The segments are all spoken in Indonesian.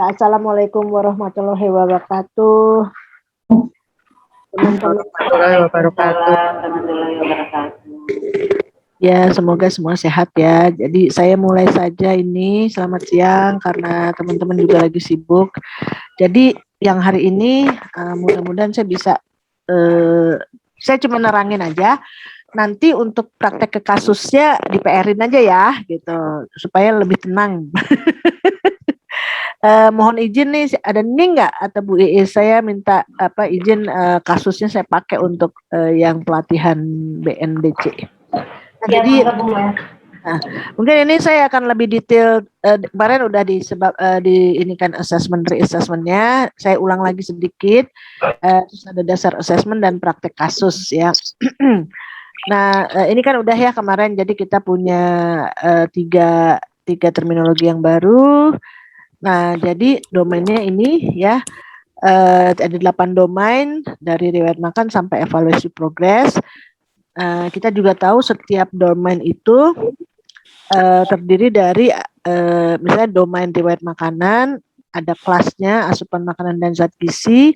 Assalamualaikum warahmatullahi wabarakatuh. Teman-teman warahmatullahi wabarakatuh. Ya, semoga semua sehat ya. Jadi saya mulai saja ini. Selamat siang karena teman-teman juga lagi sibuk. Jadi yang hari ini mudah-mudahan saya bisa saya cuma nerangin aja. Nanti untuk praktek ke kasusnya di PR-in aja ya gitu supaya lebih tenang. Mohon izin nih, ada nih nggak atau Bu Iis, saya minta izin kasusnya saya pakai untuk yang pelatihan BNDC. Nah, Ya, jadi mungkin ini saya akan lebih detail. Kemarin udah di ini kan reassessmentnya. Saya ulang lagi sedikit. Terus ada dasar assessment dan praktek kasus ya. Nah, ini kan udah ya kemarin. Jadi kita punya tiga terminologi yang baru. Nah, jadi domainnya ini ya ada 8 domain dari riwayat makan sampai evaluasi progres. Kita juga tahu setiap domain itu terdiri dari misalnya domain riwayat makanan, ada kelasnya asupan makanan dan zat gizi,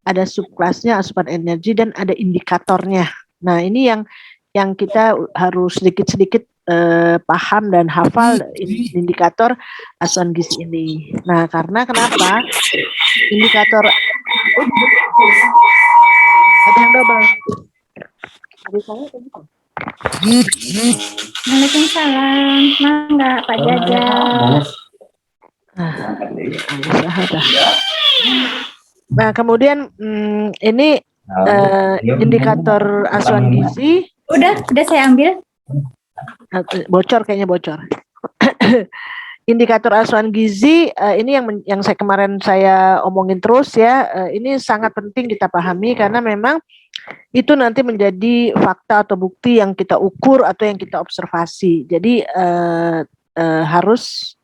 ada subkelasnya asupan energi dan ada indikatornya. Nah, ini yang kita harus sedikit-sedikit paham dan hafal indikator asupan gizi ini. Nah, karena kenapa? Indikator ada yang double. Waalaikumsalam. Mangga Pak Jaja. Nah, kemudian ini indikator asupan gizi. Udah saya ambil. Bocor kayaknya bocor. Indikator asupan gizi ini yang kemarin saya omongin terus ya. Ini sangat penting kita pahami karena memang itu nanti menjadi fakta atau bukti yang kita ukur atau yang kita observasi. Jadi harus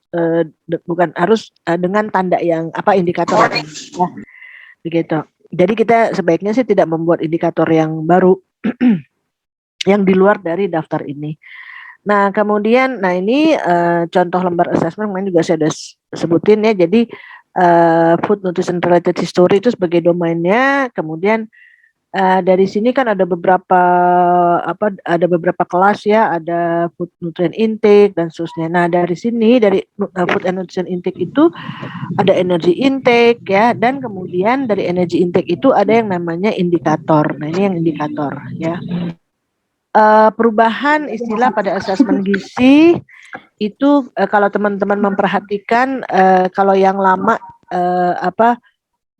dengan tanda yang indikator ya, begitu. Jadi kita sebaiknya sih tidak membuat indikator yang baru yang di luar dari daftar ini. Nah, kemudian, ini contoh lembar assessment kemarin juga saya sudah sebutin ya. Jadi food nutrition related history itu sebagai domainnya. Kemudian dari sini kan ada beberapa kelas ya, ada food nutrient intake dan seterusnya. Nah, dari sini dari food and nutrition intake itu ada energy intake ya, dan kemudian dari energy intake itu ada yang namanya indikator. Nah, ini yang indikator ya. Perubahan istilah pada asesmen gizi itu kalau teman-teman memperhatikan kalau yang lama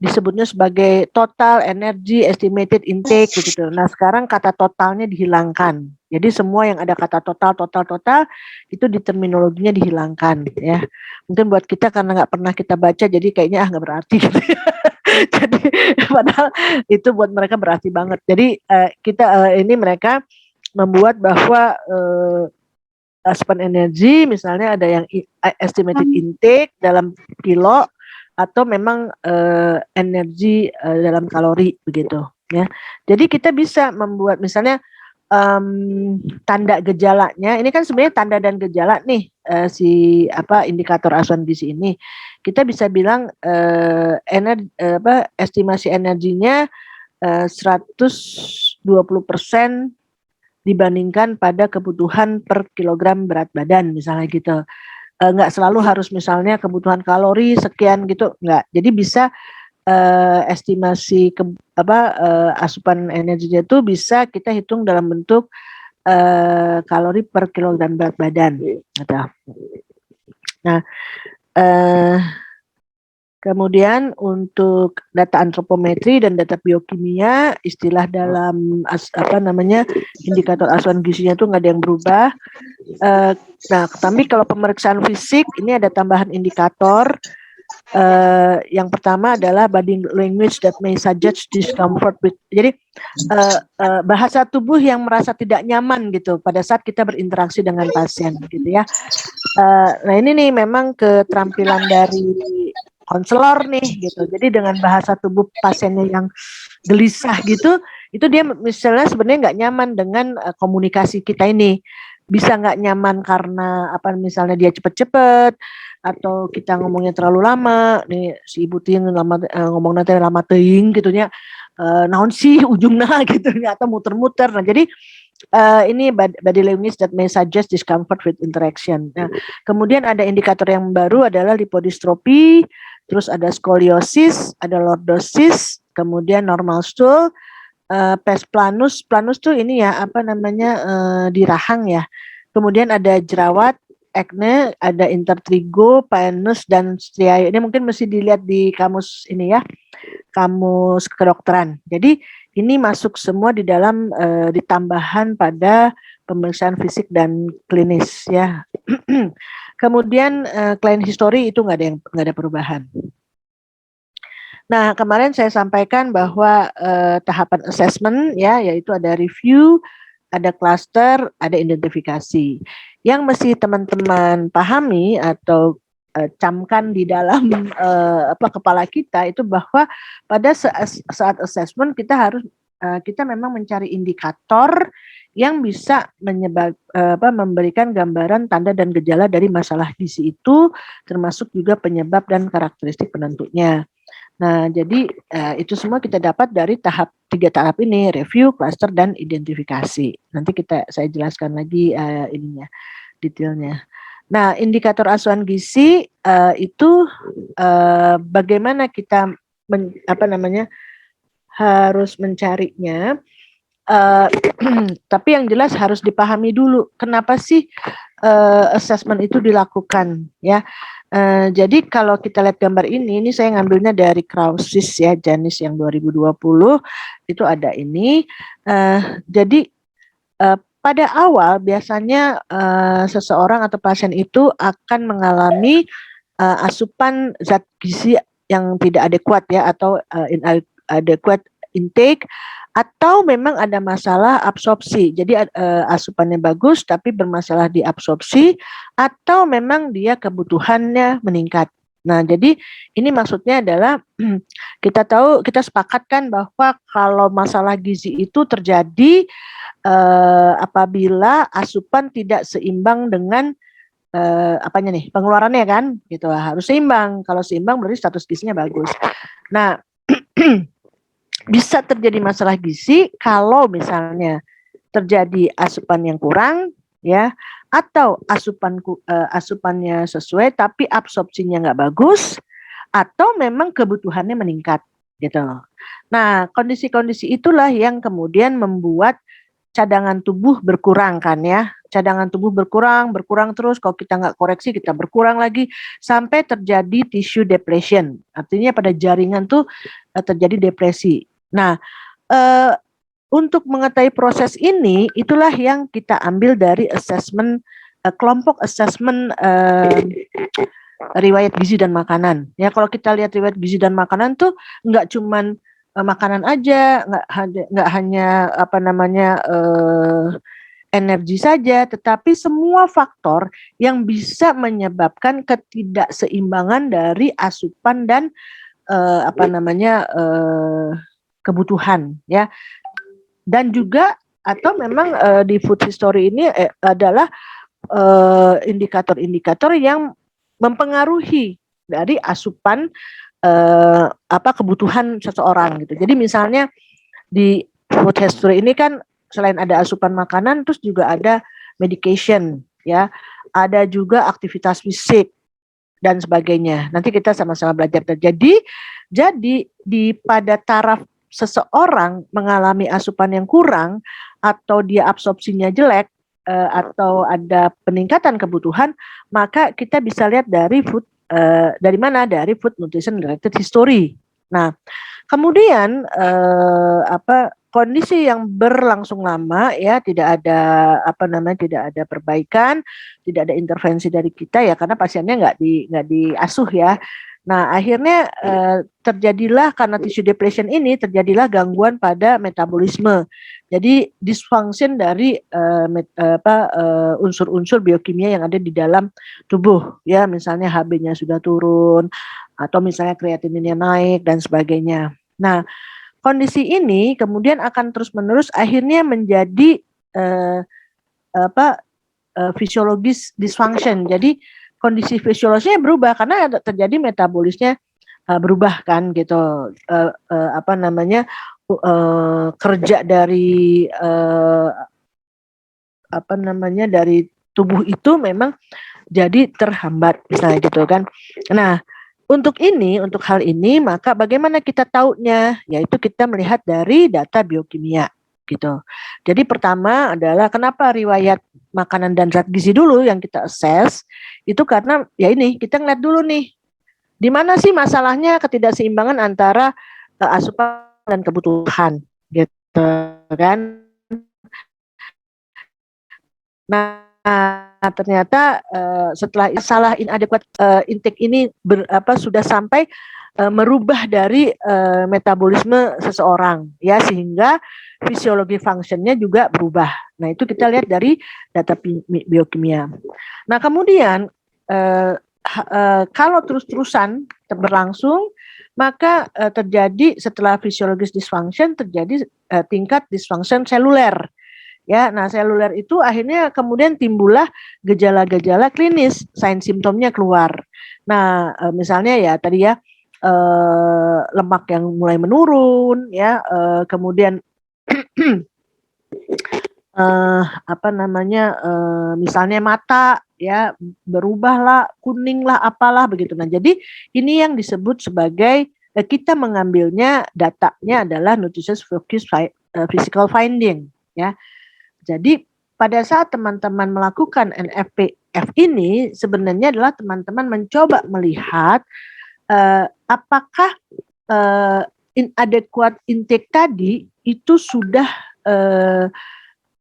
disebutnya sebagai total energy estimated intake begitu. Nah, sekarang kata totalnya dihilangkan. Jadi semua yang ada kata total itu di terminologinya dihilangkan ya. Mungkin buat kita karena nggak pernah kita baca jadi kayaknya nggak berarti gitu. Jadi padahal itu buat mereka berarti banget. Jadi ini mereka membuat bahwa asupan energi misalnya ada yang estimated intake dalam kilo atau memang energi dalam kalori begitu ya. Jadi kita bisa membuat misalnya tanda gejalanya, ini kan sebenarnya tanda dan gejala nih indikator asupan gizi ini. Kita bisa bilang estimasi energinya 120% dibandingkan pada kebutuhan per kilogram berat badan misalnya gitu. Nggak selalu harus misalnya kebutuhan kalori sekian gitu, nggak. Jadi bisa estimasi asupan energinya itu bisa kita hitung dalam bentuk kalori per kilogram berat badan gitu. Nah, kemudian untuk data antropometri dan data biokimia, istilah dalam indikator asupan gizinya itu nggak ada yang berubah. Nah, tapi kalau pemeriksaan fisik ini ada tambahan indikator. Yang pertama adalah body language that may suggest discomfort with. Jadi bahasa tubuh yang merasa tidak nyaman gitu pada saat kita berinteraksi dengan pasien gitu ya. Nah, ini nih memang keterampilan dari konselor nih gitu. Jadi dengan bahasa tubuh pasiennya yang gelisah gitu, itu dia misalnya sebenarnya nggak nyaman dengan komunikasi kita ini. Bisa nggak nyaman karena misalnya dia cepet-cepet, atau kita ngomongnya terlalu lama, nih si Ibu Ting lama ngomong nanti lama teuing gitu nya. Naon sih ujungnya gitu nya atau muter-muter. Nah, jadi ini body language that may suggest discomfort with interaction. Nah, kemudian ada indikator yang baru adalah lipodystropi, terus ada skoliosis, ada lordosis, kemudian normal stool, pes planus. Planus tuh ini ya apa namanya di rahang ya. Kemudian ada jerawat, acne, ada intertrigo, panus dan striae. Ini mungkin mesti dilihat di kamus ini ya, kamus kedokteran. Jadi ini masuk semua di dalam ditambahan pada pemeriksaan fisik dan klinis ya. Kemudian client history itu nggak ada perubahan. Nah, kemarin saya sampaikan bahwa tahapan assessment ya, yaitu ada review, ada cluster, ada identifikasi. Yang mesti teman-teman pahami atau camkan di dalam kepala kita itu bahwa pada saat assessment kita harus kita memang mencari indikator yang bisa memberikan gambaran tanda dan gejala dari masalah gizi itu, termasuk juga penyebab dan karakteristik penentunya. Nah, jadi itu semua kita dapat dari tiga tahap ini, review, cluster, dan identifikasi. Nanti saya jelaskan lagi ininya, detailnya. Nah, indikator asuhan gizi itu bagaimana kita harus mencarinya. Tapi yang jelas harus dipahami dulu kenapa sih assessment itu dilakukan ya. Jadi kalau kita lihat gambar ini saya ngambilnya dari Krausis ya, Janis yang 2020 itu ada ini. Jadi pada awal biasanya seseorang atau pasien itu akan mengalami asupan zat gizi yang tidak adekuat ya, atau inadequate intake, atau memang ada masalah absorpsi. Jadi asupannya bagus tapi bermasalah di absorpsi, atau memang dia kebutuhannya meningkat. Nah, jadi ini maksudnya adalah kita sepakatkan bahwa kalau masalah gizi itu terjadi apabila asupan tidak seimbang dengan pengeluarannya kan, gitu. Harus seimbang. Kalau seimbang berarti status gizinya bagus. Nah, bisa terjadi masalah gizi kalau misalnya terjadi asupan yang kurang ya, atau asupannya sesuai tapi absorpsinya nggak bagus, atau memang kebutuhannya meningkat gitu. Nah, kondisi-kondisi itulah yang kemudian membuat cadangan tubuh berkurang kan ya. Cadangan tubuh berkurang terus, kalau kita nggak koreksi kita berkurang lagi sampai terjadi tissue depletion. Artinya pada jaringan tuh terjadi depresi. Nah, untuk mengetahui proses ini, itulah yang kita ambil dari assessment kelompok assessment riwayat gizi dan makanan. Ya, kalau kita lihat riwayat gizi dan makanan tuh nggak cuman makanan aja, nggak hanya energi saja, tetapi semua faktor yang bisa menyebabkan ketidakseimbangan dari asupan dan kebutuhan ya. Dan juga atau memang di food history ini adalah indikator-indikator yang mempengaruhi dari asupan kebutuhan seseorang gitu. Jadi misalnya di food history ini kan selain ada asupan makanan, terus juga ada medication ya, ada juga aktivitas fisik dan sebagainya. Nanti kita sama-sama belajar. Jadi pada taraf seseorang mengalami asupan yang kurang atau dia absorpsinya jelek atau ada peningkatan kebutuhan, maka kita bisa lihat dari dari mana? Dari food nutrition related history. Nah, kemudian kondisi yang berlangsung lama ya, tidak ada tidak ada perbaikan, tidak ada intervensi dari kita ya, karena pasiennya nggak diasuh ya. Nah, akhirnya terjadilah karena tissue depletion ini terjadilah gangguan pada metabolisme. Jadi dysfunction dari unsur-unsur biokimia yang ada di dalam tubuh ya, misalnya HB-nya sudah turun atau misalnya kreatininnya naik dan sebagainya. Nah, kondisi ini kemudian akan terus-menerus akhirnya menjadi fisiologis dysfunction. Jadi kondisi fisiologisnya berubah karena ada terjadi metabolisnya berubah kan gitu, apa namanya, kerja dari apa namanya, dari tubuh itu memang jadi terhambat misalnya gitu kan. Nah, untuk hal ini maka bagaimana kita taunya? Yaitu kita melihat dari data biokimia gitu. Jadi pertama adalah kenapa riwayat makanan dan zat gizi dulu yang kita assess, itu karena ya ini kita ngeliat dulu nih di mana sih masalahnya ketidakseimbangan antara asupan dan kebutuhan gitu kan. Nah, ternyata setelah salah inadequate intake ini sudah sampai merubah dari metabolisme seseorang ya, sehingga fisiologi fungsinya juga berubah. Nah, itu kita lihat dari data biokimia. Nah, kemudian kalau terus-terusan berlangsung, maka terjadi setelah fisiologis dysfunction terjadi tingkat dysfunction seluler. Ya, nah seluler itu akhirnya kemudian timbullah gejala-gejala klinis, sign simptomnya keluar. Nah, misalnya ya tadi ya lemak yang mulai menurun, ya, kemudian apa namanya, misalnya mata ya berubahlah, kuninglah, apalah begitu. Nah, jadi ini yang disebut sebagai kita mengambilnya datanya adalah nutritious focus physical finding, ya. Jadi pada saat teman-teman melakukan NFPF ini sebenarnya adalah teman-teman mencoba melihat apakah inadequate intake tadi itu sudah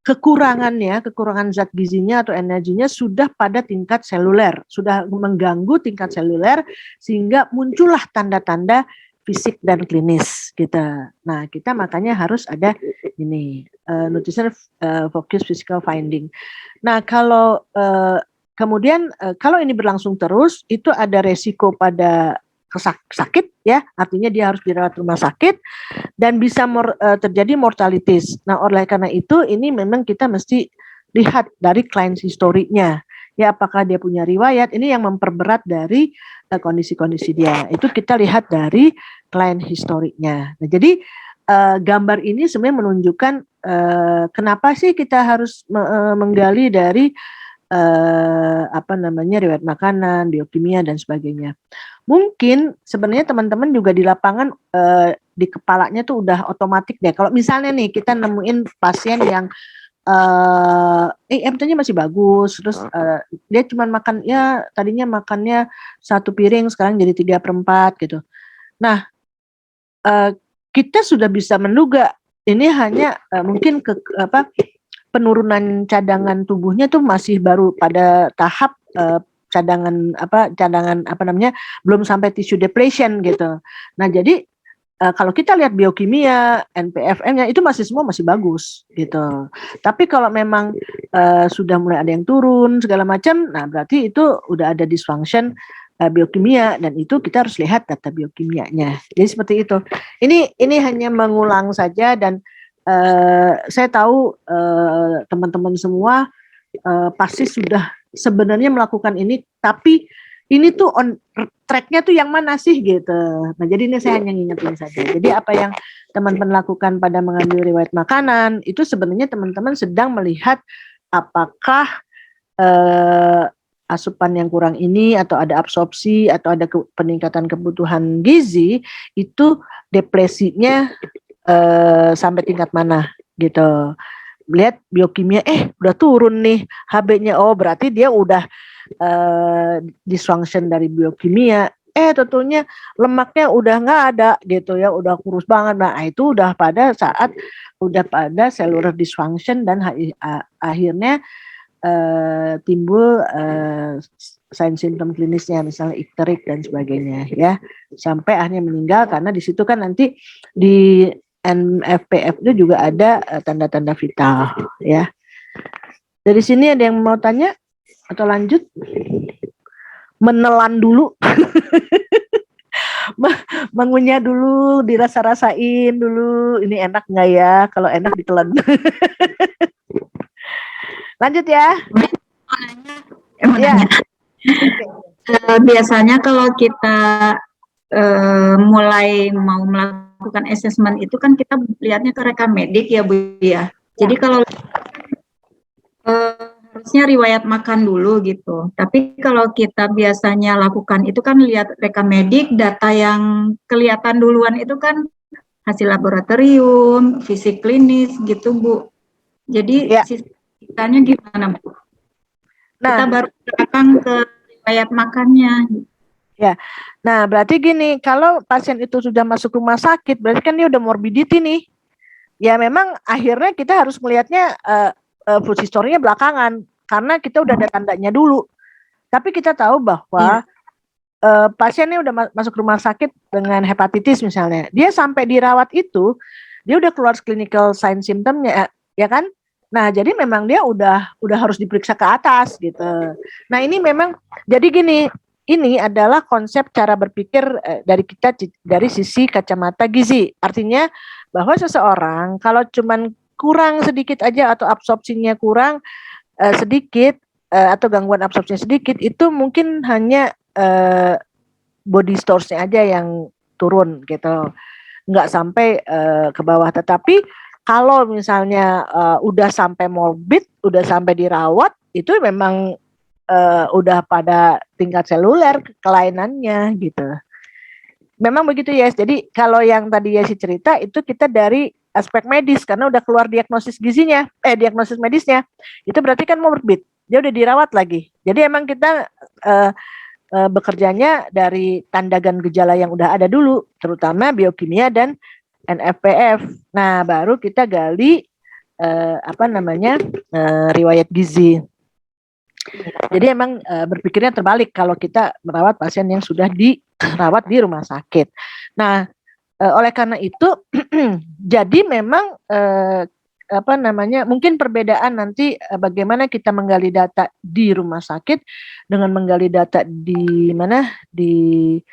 kekurangan zat gizinya atau energinya sudah pada tingkat seluler, sudah mengganggu tingkat seluler sehingga muncullah tanda-tanda fisik dan klinis kita. Nah, kita makanya harus ada ini nutrition focus physical finding. Nah, kalau kemudian kalau ini berlangsung terus, itu ada resiko pada sakit ya, artinya dia harus dirawat rumah sakit dan bisa terjadi mortalitas. Nah, oleh karena itu ini memang kita mesti lihat dari client historinya. Ya, apakah dia punya riwayat, ini yang memperberat dari kondisi-kondisi dia. Itu kita lihat dari client historinya. Nah, jadi gambar ini sebenarnya menunjukkan kenapa sih kita harus menggali dari apa namanya, riwayat makanan, biokimia dan sebagainya. Mungkin sebenarnya teman-teman juga di lapangan di kepalanya tuh udah otomatis deh. Kalau misalnya nih kita nemuin pasien yang EMT-nya masih bagus, terus dia cuma makan ya tadinya makannya 1 piring sekarang jadi 3/4 gitu. Nah, kita sudah bisa menduga ini hanya mungkin penurunan cadangan tubuhnya tuh masih baru pada tahap cadangan apa namanya, belum sampai tissue depletion gitu. Nah, jadi kalau kita lihat biokimia, NPFM-nya itu semua masih bagus gitu. Tapi kalau memang sudah mulai ada yang turun segala macam, nah berarti itu udah ada dysfunction biokimia dan itu kita harus lihat data biokimianya. Jadi seperti itu. Ini hanya mengulang saja dan saya tahu teman-teman semua pasti sudah sebenarnya melakukan ini, tapi ini tuh on track-nya tuh yang mana sih gitu. Nah, jadi ini saya hanya ngingetin saja. Jadi apa yang teman-teman lakukan pada mengambil riwayat makanan itu sebenarnya teman-teman sedang melihat apakah asupan yang kurang ini atau ada absorpsi atau ada peningkatan kebutuhan gizi itu depresinya sampai tingkat mana gitu. Lihat biokimia udah turun nih HB-nya, oh berarti dia udah dysfunction dari biokimia. Tentunya lemaknya udah nggak ada gitu ya, udah kurus banget. Nah, itu udah pada cellular dysfunction dan akhirnya timbul sign symptom klinisnya misalnya ikterik dan sebagainya ya, sampai akhirnya meninggal karena di situ kan nanti di NFPF itu juga ada tanda-tanda vital ya. Dari sini ada yang mau tanya atau lanjut? Menelan dulu. Mengunyah dulu, dirasa-rasain dulu, ini enak nggak ya? Kalau enak ditelan. Lanjut ya. Ya. Biasanya kalau kita mulai mau melakukan asesmen itu kan kita lihatnya ke rekam medik ya Bu ya. Jadi kalau harusnya riwayat makan dulu gitu. Tapi kalau kita biasanya lakukan itu kan lihat rekam medik, data yang kelihatan duluan itu kan hasil laboratorium, fisik klinis gitu Bu. Jadi sistemnya gimana Bu? Kita baru datang ke riwayat makannya. Ya, nah berarti gini, kalau pasien itu sudah masuk rumah sakit, berarti kan dia udah morbidity nih. Ya memang akhirnya kita harus melihatnya food history-nya belakangan, karena kita udah ada tandanya dulu. Tapi kita tahu bahwa pasiennya udah masuk rumah sakit dengan hepatitis misalnya, dia sampai dirawat itu, dia udah keluar clinical sign symptomnya, ya kan? Nah jadi memang dia udah harus diperiksa ke atas gitu. Nah ini memang jadi gini, ini adalah konsep cara berpikir dari kita dari sisi kacamata gizi. Artinya bahwa seseorang kalau cuman kurang sedikit aja atau absorpsinya kurang sedikit atau gangguan absorpsinya sedikit, itu mungkin hanya body stores-nya aja yang turun gitu. Nggak sampai ke bawah. Tetapi kalau misalnya udah sampai morbid, udah sampai dirawat, itu memang udah pada tingkat seluler kelainannya gitu. Memang begitu ya. Jadi kalau yang tadi Yesi cerita itu kita dari aspek medis karena udah keluar diagnosis gizinya, diagnosis medisnya. Itu berarti kan morbid. Dia udah dirawat lagi. Jadi emang kita bekerjanya dari tanda dan gejala yang udah ada dulu, terutama biokimia dan NFPF. Nah, baru kita gali riwayat gizi. Jadi emang berpikirnya terbalik kalau kita merawat pasien yang sudah dirawat di rumah sakit. Nah, oleh karena itu, jadi memang mungkin perbedaan nanti bagaimana kita menggali data di rumah sakit dengan menggali data di mana di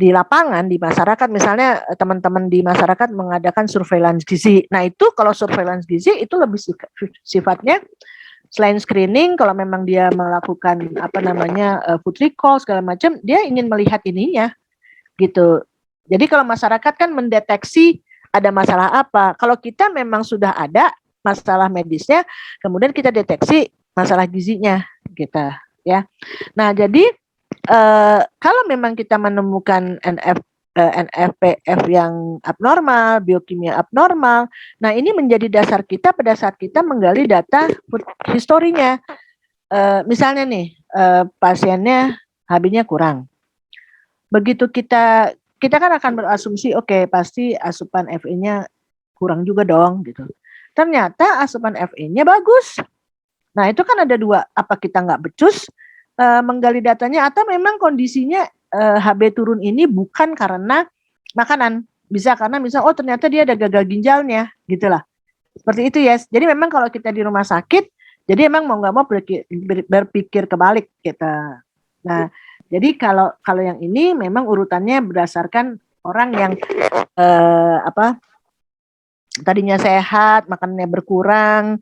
lapangan di masyarakat. Misalnya teman-teman di masyarakat mengadakan surveillance gizi. Nah itu kalau surveillance gizi itu lebih sifatnya selain screening, kalau memang dia melakukan food recall segala macam, dia ingin melihat ininya gitu. Jadi kalau masyarakat kan mendeteksi ada masalah apa. Kalau kita memang sudah ada masalah medisnya, kemudian kita deteksi masalah gizinya gitu ya. Nah, jadi kalau memang kita menemukan NFPF yang abnormal, biokimia abnormal. Nah, ini menjadi dasar kita pada saat kita menggali data historinya. Misalnya nih, pasiennya HB-nya kurang. Begitu kita kan akan berasumsi, oke, pasti asupan Fe-nya kurang juga dong, gitu. Ternyata asupan Fe-nya bagus. Nah, itu kan ada dua, apa kita nggak becus menggali datanya, atau memang kondisinya HB turun ini bukan karena makanan, bisa karena oh ternyata dia ada gagal ginjalnya, gitulah. Seperti itu ya. Jadi memang kalau kita di rumah sakit, jadi emang mau nggak mau berpikir kebalik kita. Nah, jadi kalau yang ini memang urutannya berdasarkan orang yang tadinya sehat, makanannya berkurang,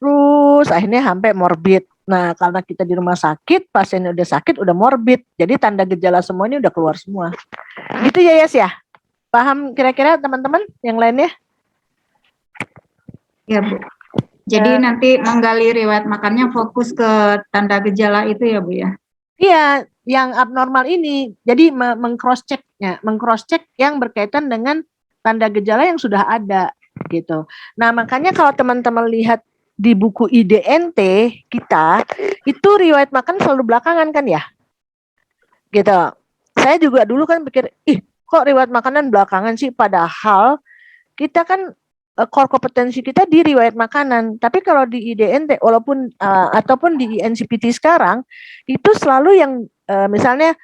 terus akhirnya sampai morbid. Nah, karena kita di rumah sakit, pasiennya udah sakit, udah morbid. Jadi tanda gejala semua ini udah keluar semua. Gitu ya, Yes ya? Paham kira-kira teman-teman yang lainnya? Ya, Bu. Jadi nanti menggali riwayat makannya fokus ke tanda gejala itu ya, Bu ya? Iya, yang abnormal ini. Jadi meng-cross-check-nya, meng-cross-check yang berkaitan dengan tanda gejala yang sudah ada gitu. Nah, makanya kalau teman-teman lihat di buku IDNT kita, itu riwayat makan selalu belakangan kan ya? Gitu. Saya juga dulu kan pikir, kok riwayat makanan belakangan sih? Padahal kita kan core kompetensi kita di riwayat makanan. Tapi kalau di IDNT, walaupun ataupun di INCPT sekarang, itu selalu yang misalnya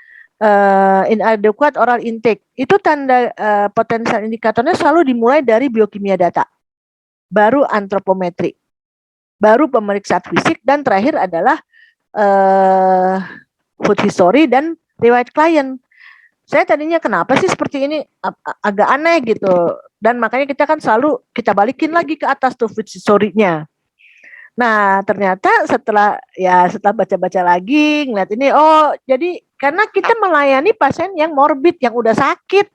inadequate oral intake, itu tanda potensial indikatornya selalu dimulai dari biokimia data, baru antropometri, baru pemeriksaan fisik, dan terakhir adalah food history dan riwayat klien. Saya tadinya kenapa sih seperti ini, agak aneh gitu, dan makanya kita kan selalu kita balikin lagi ke atas tuh food history-nya. Nah, ternyata setelah baca-baca lagi ngeliat ini, oh jadi karena kita melayani pasien yang morbid yang udah sakit.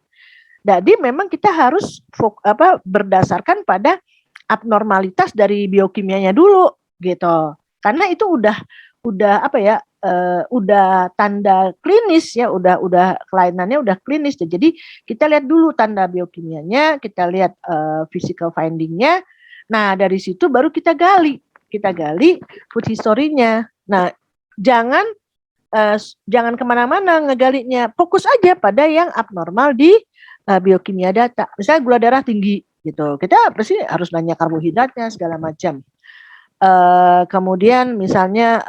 Jadi memang kita harus berdasarkan pada abnormalitas dari biokimianya dulu gitu. Karena itu udah apa ya? Udah tanda klinis ya, udah kelainannya udah klinis. Jadi kita lihat dulu tanda biokimianya, kita lihat physical findingnya. Nah dari situ baru kita gali food history-nya. Nah jangan kemana-mana ngegalinya, fokus aja pada yang abnormal di biokimia data. Misalnya gula darah tinggi gitu, kita pasti harus nanya karbohidratnya segala macam. Kemudian misalnya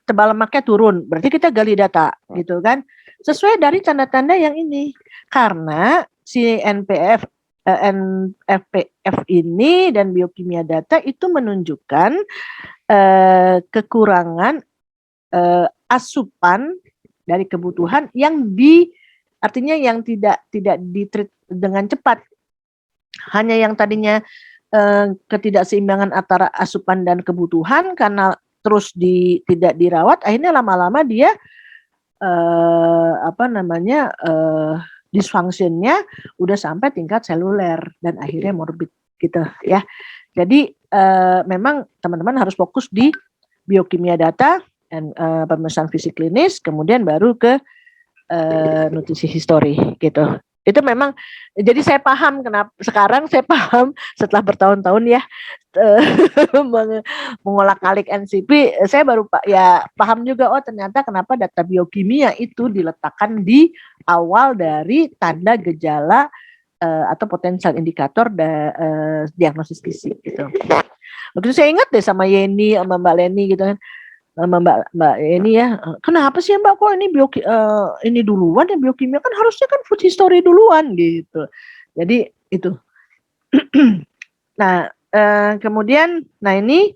tebal lemaknya turun, berarti kita gali data gitu kan, sesuai dari tanda-tanda yang ini. Karena si NFPF ini dan biokimia data itu menunjukkan kekurangan asupan dari kebutuhan yang artinya yang tidak ditreat dengan cepat. Hanya yang tadinya ketidakseimbangan antara asupan dan kebutuhan karena terus tidak dirawat, akhirnya lama-lama dia dysfunctionnya udah sampai tingkat seluler dan akhirnya morbid gitu ya. Jadi memang teman-teman harus fokus di biokimia data dan pemeriksaan fisik klinis, kemudian baru ke nutrisi history gitu. Itu memang, jadi saya paham kenapa sekarang saya paham setelah bertahun-tahun ya mengolak-alik NCP, saya baru paham juga, oh ternyata kenapa data biokimia itu diletakkan di awal dari tanda gejala atau potensial indikator diagnosis gizi gitu. Waktu itu saya ingat deh sama Yeni, sama Mbak Leni gitu kan, sama Mbak ini ya, kenapa sih Mbak kok ini ini duluan ya biokimia, kan harusnya kan food history duluan gitu. Jadi itu. Nah kemudian, nah ini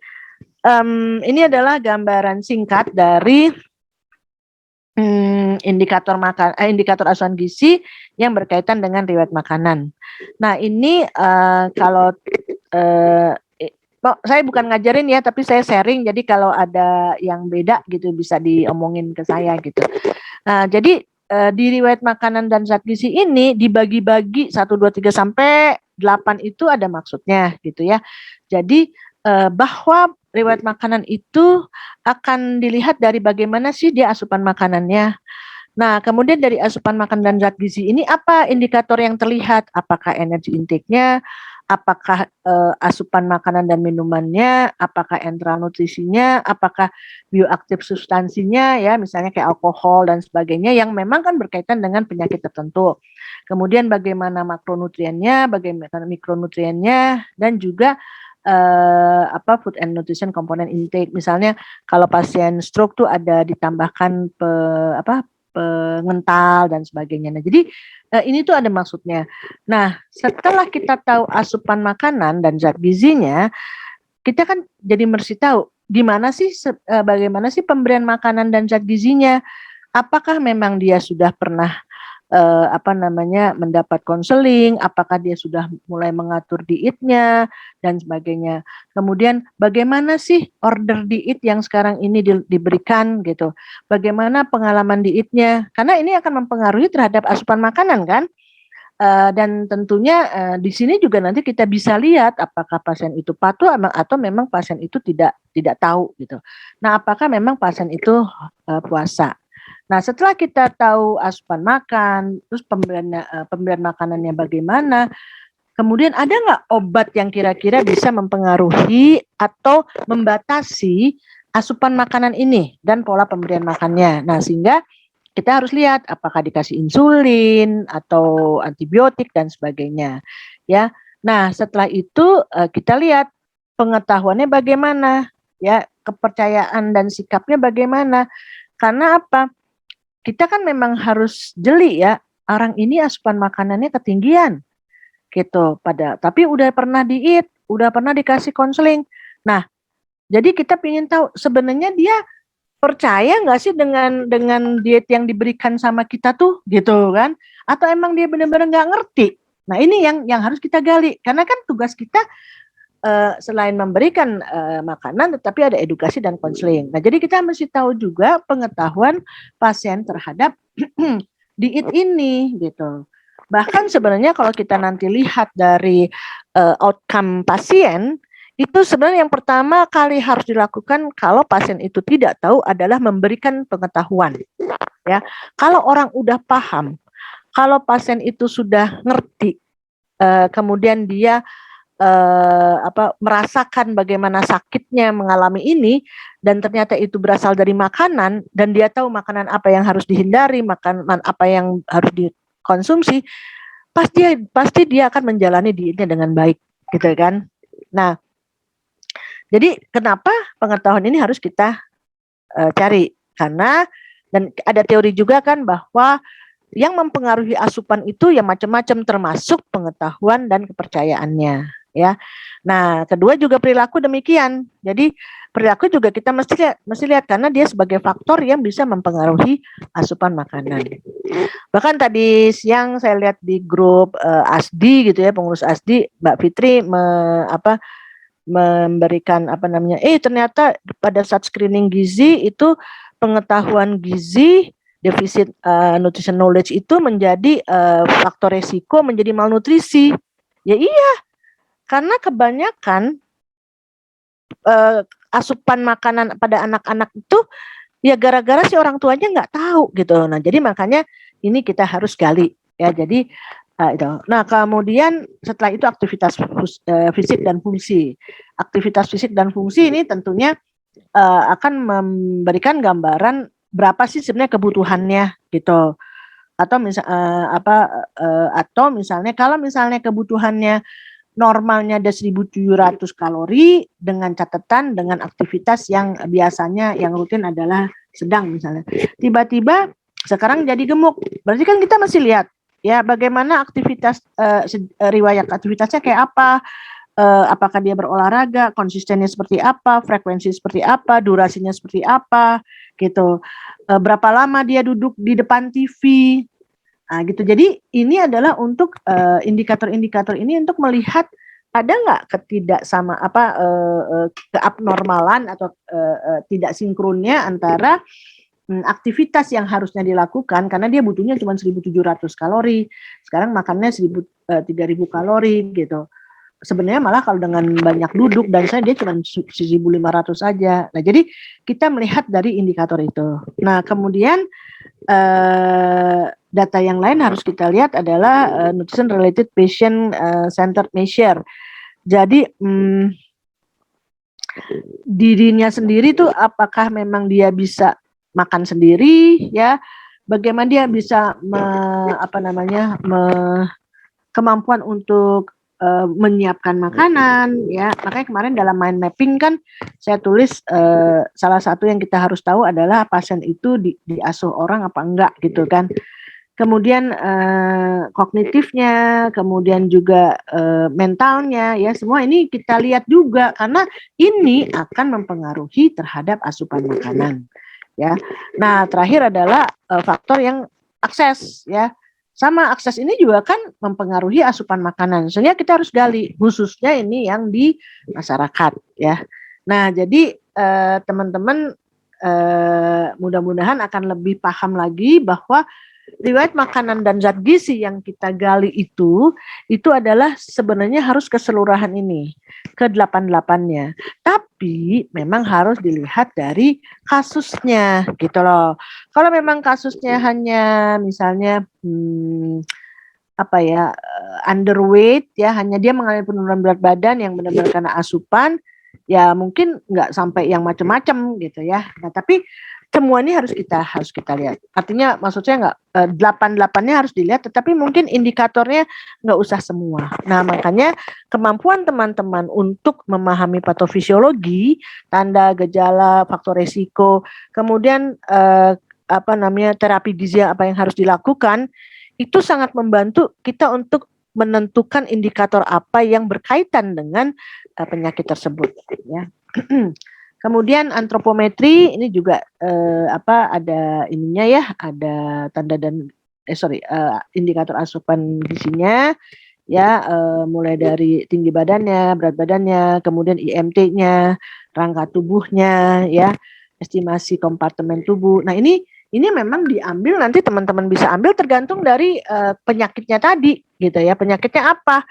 adalah gambaran singkat dari indikator asupan gizi yang berkaitan dengan riwayat makanan. Nah ini kalau saya bukan ngajarin ya, tapi saya sharing. Jadi kalau ada yang beda gitu bisa diomongin ke saya gitu. Nah, jadi di riwayat makanan dan zat gizi ini dibagi-bagi 1, 2, 3 sampai 8 itu ada maksudnya gitu ya. Jadi bahwa riwayat makanan itu akan dilihat dari bagaimana sih dia asupan makanannya. Nah, kemudian dari asupan makan dan zat gizi ini apa indikator yang terlihat? Apakah energi intake-nya, apakah asupan makanan dan minumannya, apakah enteral nutrisinya, apakah bioaktif substansinya ya, misalnya kayak alkohol dan sebagainya yang memang kan berkaitan dengan penyakit tertentu. Kemudian bagaimana makronutriennya, bagaimana mikronutriennya, dan juga food and nutrition component intake. Misalnya kalau pasien stroke tuh ada ditambahkan pengental dan sebagainya. Nah, jadi ini tuh ada maksudnya. Nah, setelah kita tahu asupan makanan dan zat gizinya, kita kan jadi mesti tahu gimana sih bagaimana sih pemberian makanan dan zat gizinya. Apakah memang dia sudah pernah mendapat konseling, apakah dia sudah mulai mengatur dietnya dan sebagainya. Kemudian bagaimana sih order diet yang sekarang ini diberikan gitu. Bagaimana pengalaman dietnya? Karena ini akan mempengaruhi terhadap asupan makanan kan. Dan tentunya di sini juga nanti kita bisa lihat apakah pasien itu patuh atau memang pasien itu tidak tahu gitu. Nah, apakah memang pasien itu puasa? Nah, setelah kita tahu asupan makan, terus pemberian makanannya bagaimana, kemudian ada nggak obat yang kira-kira bisa mempengaruhi atau membatasi asupan makanan ini dan pola pemberian makannya. Nah, sehingga kita harus lihat apakah dikasih insulin atau antibiotik dan sebagainya. Ya. Nah, setelah itu kita lihat pengetahuannya bagaimana, ya, kepercayaan dan sikapnya bagaimana. Karena apa? Kita kan memang harus jeli ya, orang ini asupan makanannya ketinggian gitu tapi udah pernah diet, udah pernah dikasih konseling. Nah, jadi kita ingin tahu sebenarnya dia percaya nggak sih dengan diet yang diberikan sama kita tuh gitu kan, atau emang dia benar-benar nggak ngerti Nah, ini yang harus kita gali, karena kan tugas kita selain memberikan makanan, tetapi ada edukasi dan konseling. Nah, jadi kita mesti tahu juga pengetahuan pasien terhadap diet ini gitu. Bahkan sebenarnya kalau kita nanti lihat dari outcome pasien, itu sebenarnya yang pertama kali harus dilakukan kalau pasien itu tidak tahu adalah memberikan pengetahuan. Ya, kalau orang udah paham, kalau pasien itu sudah ngerti, kemudian dia merasakan bagaimana sakitnya mengalami ini, dan ternyata itu berasal dari makanan, dan dia tahu makanan apa yang harus dihindari, makanan apa yang harus dikonsumsi, pasti dia akan menjalani dietnya dengan baik, gitu kan. Nah, jadi kenapa pengetahuan ini harus kita cari? Karena dan ada teori juga kan bahwa yang mempengaruhi asupan itu ya macam-macam, termasuk pengetahuan dan kepercayaannya, ya. Nah, kedua juga perilaku demikian. Jadi perilaku juga kita mesti lihat karena dia sebagai faktor yang bisa mempengaruhi asupan makanan. Bahkan tadi siang saya lihat di grup ASDI gitu ya, pengurus ASDI, Mbak Fitri memberikan ternyata pada saat screening gizi itu pengetahuan gizi, defisit nutrition knowledge itu menjadi faktor resiko menjadi malnutrisi. Ya iya, karena kebanyakan asupan makanan pada anak-anak itu ya gara-gara si orang tuanya nggak tahu gitu. Nah, jadi makanya ini kita harus gali ya. Jadi itu. Nah, kemudian setelah itu aktivitas fisik dan fungsi. Aktivitas fisik dan fungsi ini tentunya akan memberikan gambaran berapa sih sebenarnya kebutuhannya gitu. Atau atau misalnya kalau misalnya kebutuhannya normalnya ada 1.700 kalori dengan catatan dengan aktivitas yang biasanya yang rutin adalah sedang misalnya. Tiba-tiba sekarang jadi gemuk. Berarti kan kita masih lihat ya bagaimana aktivitas riwayat aktivitasnya kayak apa, apakah dia berolahraga, konsistennya seperti apa, frekuensi seperti apa, durasinya seperti apa gitu, berapa lama dia duduk di depan TV. Nah, gitu. Jadi ini adalah untuk indikator-indikator ini untuk melihat ada nggak keabnormalan atau tidak sinkronnya antara aktivitas yang harusnya dilakukan karena dia butuhnya cuma 1.700 kalori, sekarang makannya 3.000 kalori gitu. Sebenarnya malah kalau dengan banyak duduk dan dia cuma 1.500 saja. Nah, jadi kita melihat dari indikator itu. Nah, kemudian data yang lain harus kita lihat adalah nutrition related patient centered measure. Jadi dirinya sendiri tuh apakah memang dia bisa makan sendiri ya, bagaimana dia bisa kemampuan untuk menyiapkan makanan ya. Makanya kemarin dalam mind mapping kan saya tulis salah satu yang kita harus tahu adalah pasien itu diasuh orang apa enggak gitu kan. Kemudian kognitifnya, kemudian juga mentalnya ya, semua ini kita lihat juga karena ini akan mempengaruhi terhadap asupan makanan. Ya, nah terakhir adalah faktor yang akses ya, sama akses ini juga kan mempengaruhi asupan makanan. Sebenarnya kita harus gali khususnya ini yang di masyarakat ya. Nah jadi teman-teman mudah-mudahan akan lebih paham lagi bahwa riwayat makanan dan zat gizi yang kita gali itu adalah sebenarnya harus keseluruhan ini, ke-88-nya. Tapi memang harus dilihat dari kasusnya gitu loh. Kalau memang kasusnya hanya misalnya underweight ya, hanya dia mengalami penurunan berat badan yang benar-benar karena asupan, ya mungkin nggak sampai yang macam-macam gitu ya. Nah, tapi semua ini harus kita lihat. Artinya maksud saya nggak 88-nya harus dilihat, tetapi mungkin indikatornya nggak usah semua. Nah makanya kemampuan teman-teman untuk memahami patofisiologi, tanda, gejala, faktor resiko, kemudian terapi gizi apa yang harus dilakukan, itu sangat membantu kita untuk menentukan indikator apa yang berkaitan dengan penyakit tersebut. Ya. Kemudian antropometri ini juga ada ininya ya, ada tanda dan indikator asupan gizinya. ya, mulai dari tinggi badannya, berat badannya, kemudian IMT-nya, rangka tubuhnya, ya, estimasi kompartemen tubuh. Nah, ini memang diambil, nanti teman-teman bisa ambil tergantung dari penyakitnya tadi, gitu ya. Penyakitnya apa?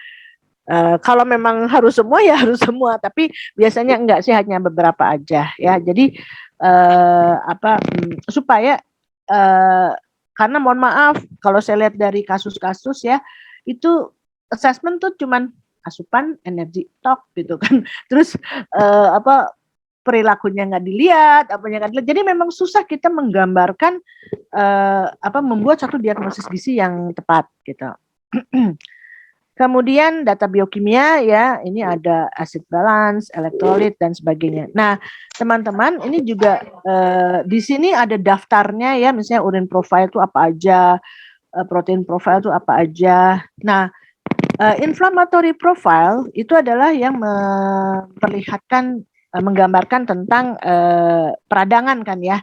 Kalau memang harus semua ya harus semua, tapi biasanya enggak sih, hanya beberapa aja, ya. Jadi supaya karena mohon maaf, kalau saya lihat dari kasus-kasus ya, itu assessment tuh cuman asupan, energi, tok gitu kan. Terus perilakunya nggak dilihat, apanya nggak dilihat. Jadi memang susah kita menggambarkan membuat satu diagnosis gizi yang tepat gitu. Kemudian data biokimia, ya, ini ada acid balance, elektrolit dan sebagainya. Nah, teman-teman, ini juga di sini ada daftarnya, ya, misalnya urine profile itu apa aja, protein profile itu apa aja. Nah, inflammatory profile itu adalah yang memperlihatkan, menggambarkan tentang peradangan kan, ya.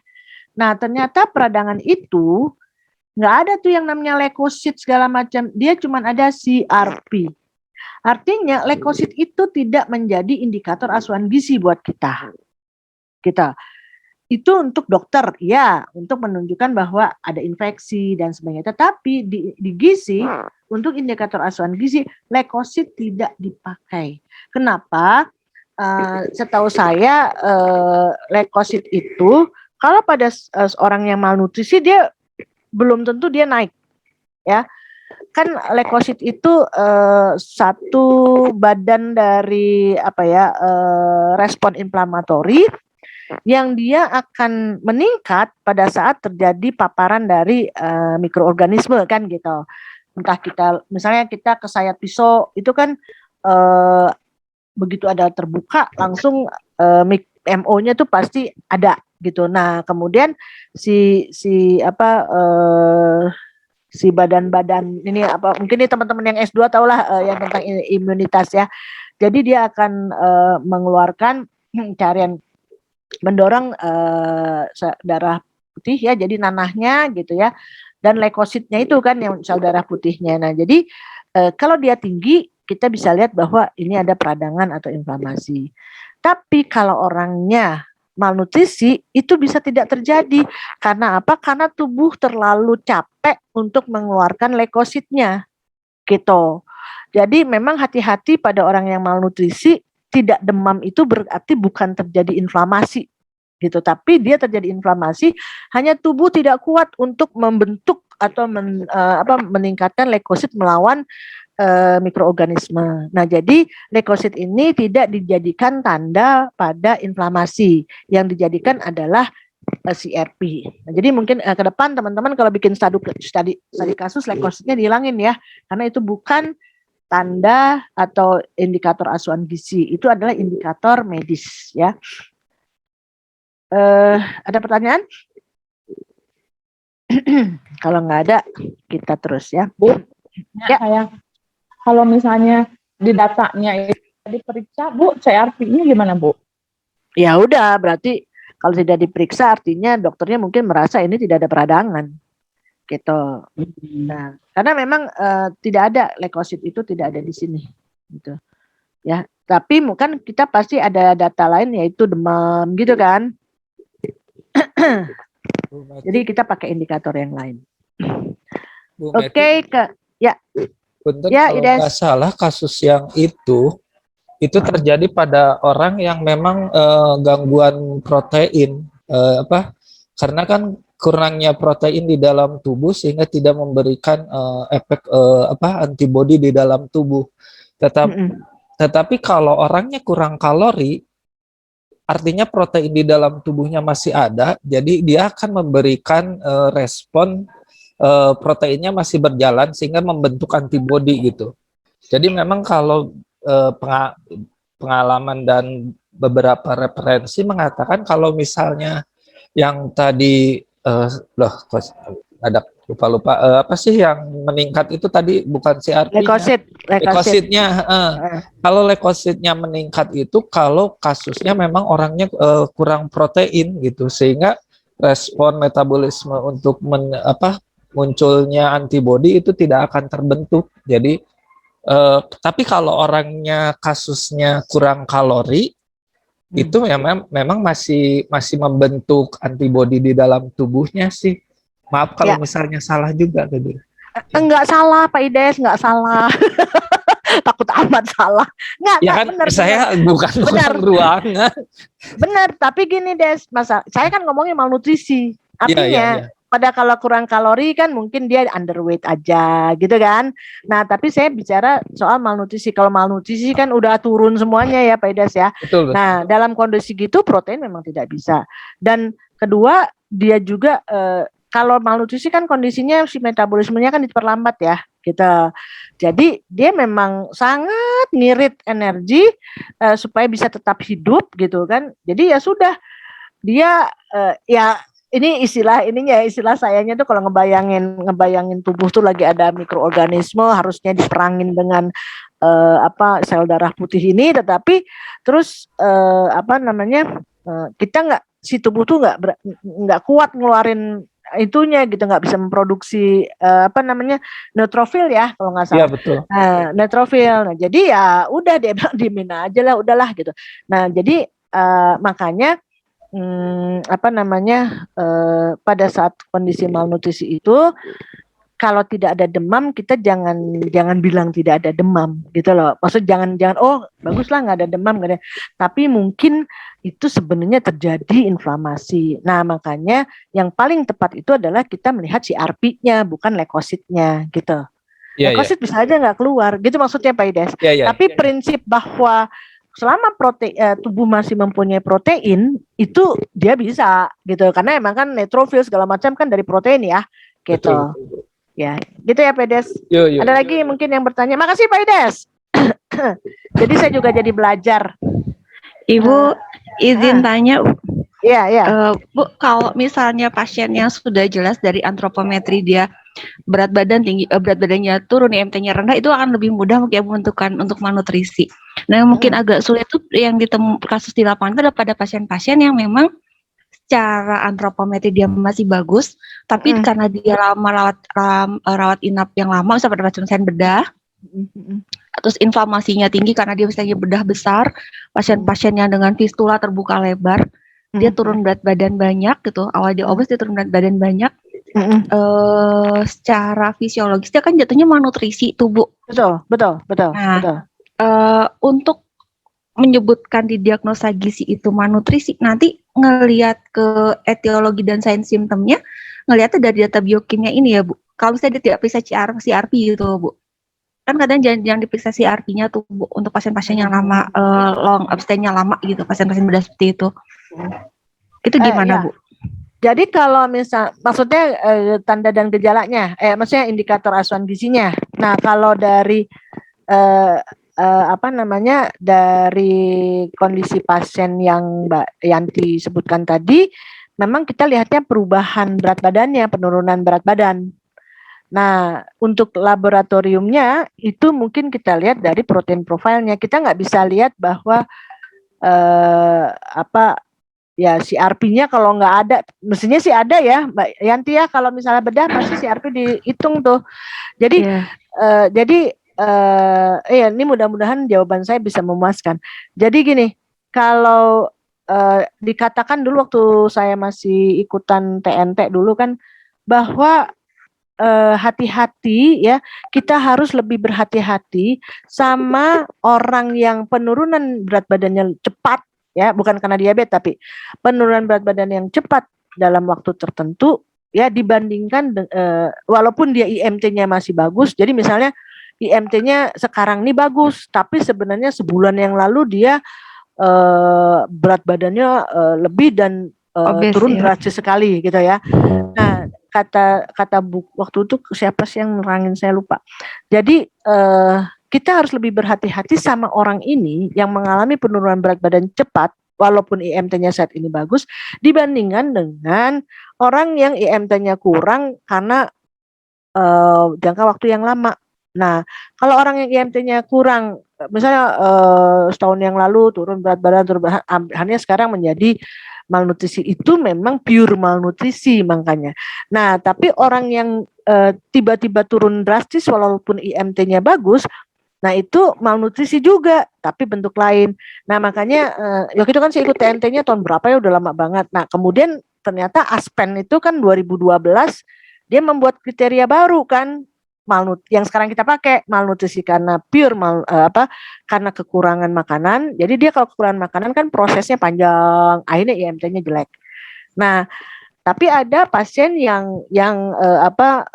Nah, ternyata peradangan itu nggak ada tuh yang namanya leukosit segala macam, dia cuma ada CRP. Artinya leukosit itu tidak menjadi indikator asuhan gizi buat kita. Itu untuk dokter, ya, untuk menunjukkan bahwa ada infeksi dan sebagainya. Tetapi di gizi, untuk indikator asuhan gizi, leukosit tidak dipakai. Kenapa? Setahu saya leukosit itu kalau pada orang yang malnutrisi, dia belum tentu dia naik, ya. Kan leukosit itu satu badan dari respon inflamatori yang dia akan meningkat pada saat terjadi paparan dari mikroorganisme kan gitu. Entah misalnya kita kesayat pisau itu kan begitu ada terbuka langsung MO-nya tuh pasti ada gitu. Nah, kemudian si badan-badan ini mungkin ini teman-teman yang S2 tahulah yang tentang imunitas, ya. Jadi dia akan mengeluarkan carian, mendorong darah putih, ya, jadi nanahnya gitu, ya. Dan leukositnya itu kan yang sel darah putihnya. Nah, jadi kalau dia tinggi, kita bisa lihat bahwa ini ada peradangan atau inflamasi. Tapi kalau orangnya malnutrisi, itu bisa tidak terjadi. Karena apa? Karena tubuh terlalu capek untuk mengeluarkan leukositnya, gitu. Jadi memang hati-hati pada orang yang malnutrisi. Tidak demam itu berarti bukan terjadi inflamasi, gitu. Tapi dia terjadi inflamasi, hanya tubuh tidak kuat untuk membentuk atau meningkatkan leukosit melawan mikroorganisme. Nah, jadi leukosit ini tidak dijadikan tanda pada inflamasi. Yang dijadikan adalah CRP. Nah, jadi mungkin ke depan teman-teman kalau bikin studi kasus, leukositnya dihilangin, ya. Karena itu bukan tanda atau indikator asuhan gizi. Itu adalah indikator medis, ya. Ada pertanyaan? Kalau nggak ada, kita terus, ya. Bu, ya. Saya kalau misalnya di datanya itu diperiksa, Bu, CRP-nya gimana, Bu? Ya udah, berarti kalau tidak diperiksa artinya dokternya mungkin merasa ini tidak ada peradangan, gitu. Nah, karena memang tidak ada leukosit itu, tidak ada di sini, gitu. Ya, tapi mungkin kita pasti ada data lain yaitu demam, gitu kan. Jadi kita pakai indikator yang lain. Oke, ya. Punten, ya, kalau nggak salah kasus yang itu terjadi pada orang yang memang gangguan protein, karena kan kurangnya protein di dalam tubuh sehingga tidak memberikan efek antibodi di dalam tubuh. Tetapi kalau orangnya kurang kalori, artinya protein di dalam tubuhnya masih ada, jadi dia akan memberikan respon proteinnya masih berjalan sehingga membentuk antibodi gitu. Jadi memang kalau pengalaman dan beberapa referensi mengatakan kalau misalnya yang tadi lupa apa sih yang meningkat itu tadi, bukan CRP-nya, leukositnya. Kalau leukositnya meningkat itu kalau kasusnya memang orangnya kurang protein gitu, sehingga respon metabolisme untuk munculnya antibodi itu tidak akan terbentuk. Jadi Tapi kalau orangnya kasusnya kurang kalori, itu memang masih membentuk antibodi di dalam tubuhnya sih. Maaf kalau Ya. misalnya salah juga tadi. Enggak salah Pak Ides, enggak salah. Takut amat salah. Enggak, Ya kan benar. saya bukan Benar. orang ruangan. Benar, tapi gini Des, saya kan ngomongin malnutrisi. Artinya Iya. pada kalau kurang kalori kan mungkin dia underweight aja gitu kan. Nah, tapi saya bicara soal malnutrisi. Kalau malnutrisi kan udah turun semuanya ya Pak Ides ya. Betul. Nah, dalam kondisi gitu protein memang tidak bisa. Dan kedua, dia juga kalau malnutrisi kan kondisinya si metabolismenya kan diperlambat ya gitu. Jadi dia memang sangat ngirit energi supaya bisa tetap hidup gitu kan. Jadi ya sudah dia ya ini istilah sayanya tuh kalau ngebayangin tubuh tuh lagi ada mikroorganisme harusnya diperangin dengan sel darah putih ini, tetapi terus kita si tubuh tuh nggak kuat ngeluarin itunya gitu, nggak bisa memproduksi neutrofil ya kalau nggak salah. Iya betul. Neutrofil. Nah, jadi ya udah dia bilang diemin aja lah, udahlah gitu. Nah, jadi makanya pada saat kondisi malnutrisi itu kalau tidak ada demam kita jangan bilang tidak ada demam gitu loh. Maksud jangan oh baguslah nggak ada demam nggak ada. Tapi mungkin itu sebenarnya terjadi inflamasi. Nah makanya yang paling tepat itu adalah kita melihat CRP-nya bukan leukositnya gitu. Leukosit bisa aja nggak keluar gitu maksudnya Pak Ides. Tapi prinsip bahwa selama tubuh masih mempunyai protein itu dia bisa gitu karena emang kan neutrofil segala macam kan dari protein ya gitu. Betul. Ya, gitu ya Pak Ides. Ada lagi mungkin yang bertanya. Makasih Pak Ides. Jadi saya juga jadi belajar. Ibu izin tanya. Iya. Bu, kalau misalnya pasien yang sudah jelas dari antropometri dia berat badannya turun, IMT-nya rendah, itu akan lebih mudah mungkin menentukan untuk malnutrisi. Nah, yang mungkin agak sulit itu yang kasus di lapangan itu adalah pada pasien-pasien yang memang secara antropometri dia masih bagus, tapi karena dia lama rawat inap yang lama, misalnya pada pasien bedah, terus inflamasinya tinggi karena dia misalnya bedah besar, pasien-pasien yang dengan fistula terbuka lebar, dia turun berat badan banyak gitu, awal dia obes dia turun berat badan banyak, secara fisiologis dia kan jatuhnya malnutrisi tubuh. Betul. Nah, untuk menyebutkan di diagnosa gizi itu malnutrisi, nanti ngelihat ke etiologi dan sains simptomnya, ngelihatnya dari data biokimia ini ya Bu. Kalau misalnya dia tidak periksa CRP gitu Bu. Kan kadang jangan diperiksa CRP-nya tuh Bu, untuk pasien-pasien yang lama, long abstain-nya lama gitu, pasien-pasien bedah seperti itu. Itu gimana Bu? Jadi kalau maksudnya tanda dan gejalanya, maksudnya indikator asuhan gizinya. Nah kalau dari dari kondisi pasien yang Mbak Yanti sebutkan tadi, memang kita lihatnya perubahan berat badannya, penurunan berat badan. Nah, untuk laboratoriumnya itu mungkin kita lihat dari protein profilnya. Kita nggak bisa lihat bahwa CRP-nya kalau nggak ada, mestinya sih ada ya Mbak Yanti ya, kalau misalnya bedah pasti CRP dihitung tuh. Jadi ini mudah-mudahan jawaban saya bisa memuaskan. Jadi gini, kalau dikatakan dulu waktu saya masih ikutan TNT dulu kan, bahwa hati-hati ya, kita harus lebih berhati-hati sama orang yang penurunan berat badannya cepat ya, bukan karena diabetes tapi penurunan berat badan yang cepat dalam waktu tertentu ya, dibandingkan walaupun dia IMT-nya masih bagus. Jadi misalnya IMT-nya sekarang ini bagus, tapi sebenarnya sebulan yang lalu dia berat badannya lebih dan turun drastis sekali gitu ya. Nah, kata waktu itu siapa sih yang nerangin, saya lupa. Jadi kita harus lebih berhati-hati sama orang ini yang mengalami penurunan berat badan cepat walaupun IMT-nya saat ini bagus, dibandingkan dengan orang yang IMT-nya kurang karena jangka waktu yang lama. Nah, kalau orang yang IMT-nya kurang, misalnya setahun yang lalu turun berat badan, hanya sekarang menjadi malnutrisi, itu memang pure malnutrisi makanya. Nah, tapi orang yang tiba-tiba turun drastis walaupun IMT-nya bagus, Nah itu malnutrisi juga, tapi bentuk lain. Nah makanya waktu itu kan saya ikut TNT-nya tahun berapa ya, udah lama banget. Nah kemudian ternyata Aspen itu kan 2012 dia membuat kriteria baru kan, yang sekarang kita pakai malnutrisi karena karena kekurangan makanan. Jadi dia kalau kekurangan makanan kan prosesnya panjang, akhirnya IMT-nya jelek. Nah tapi ada pasien yang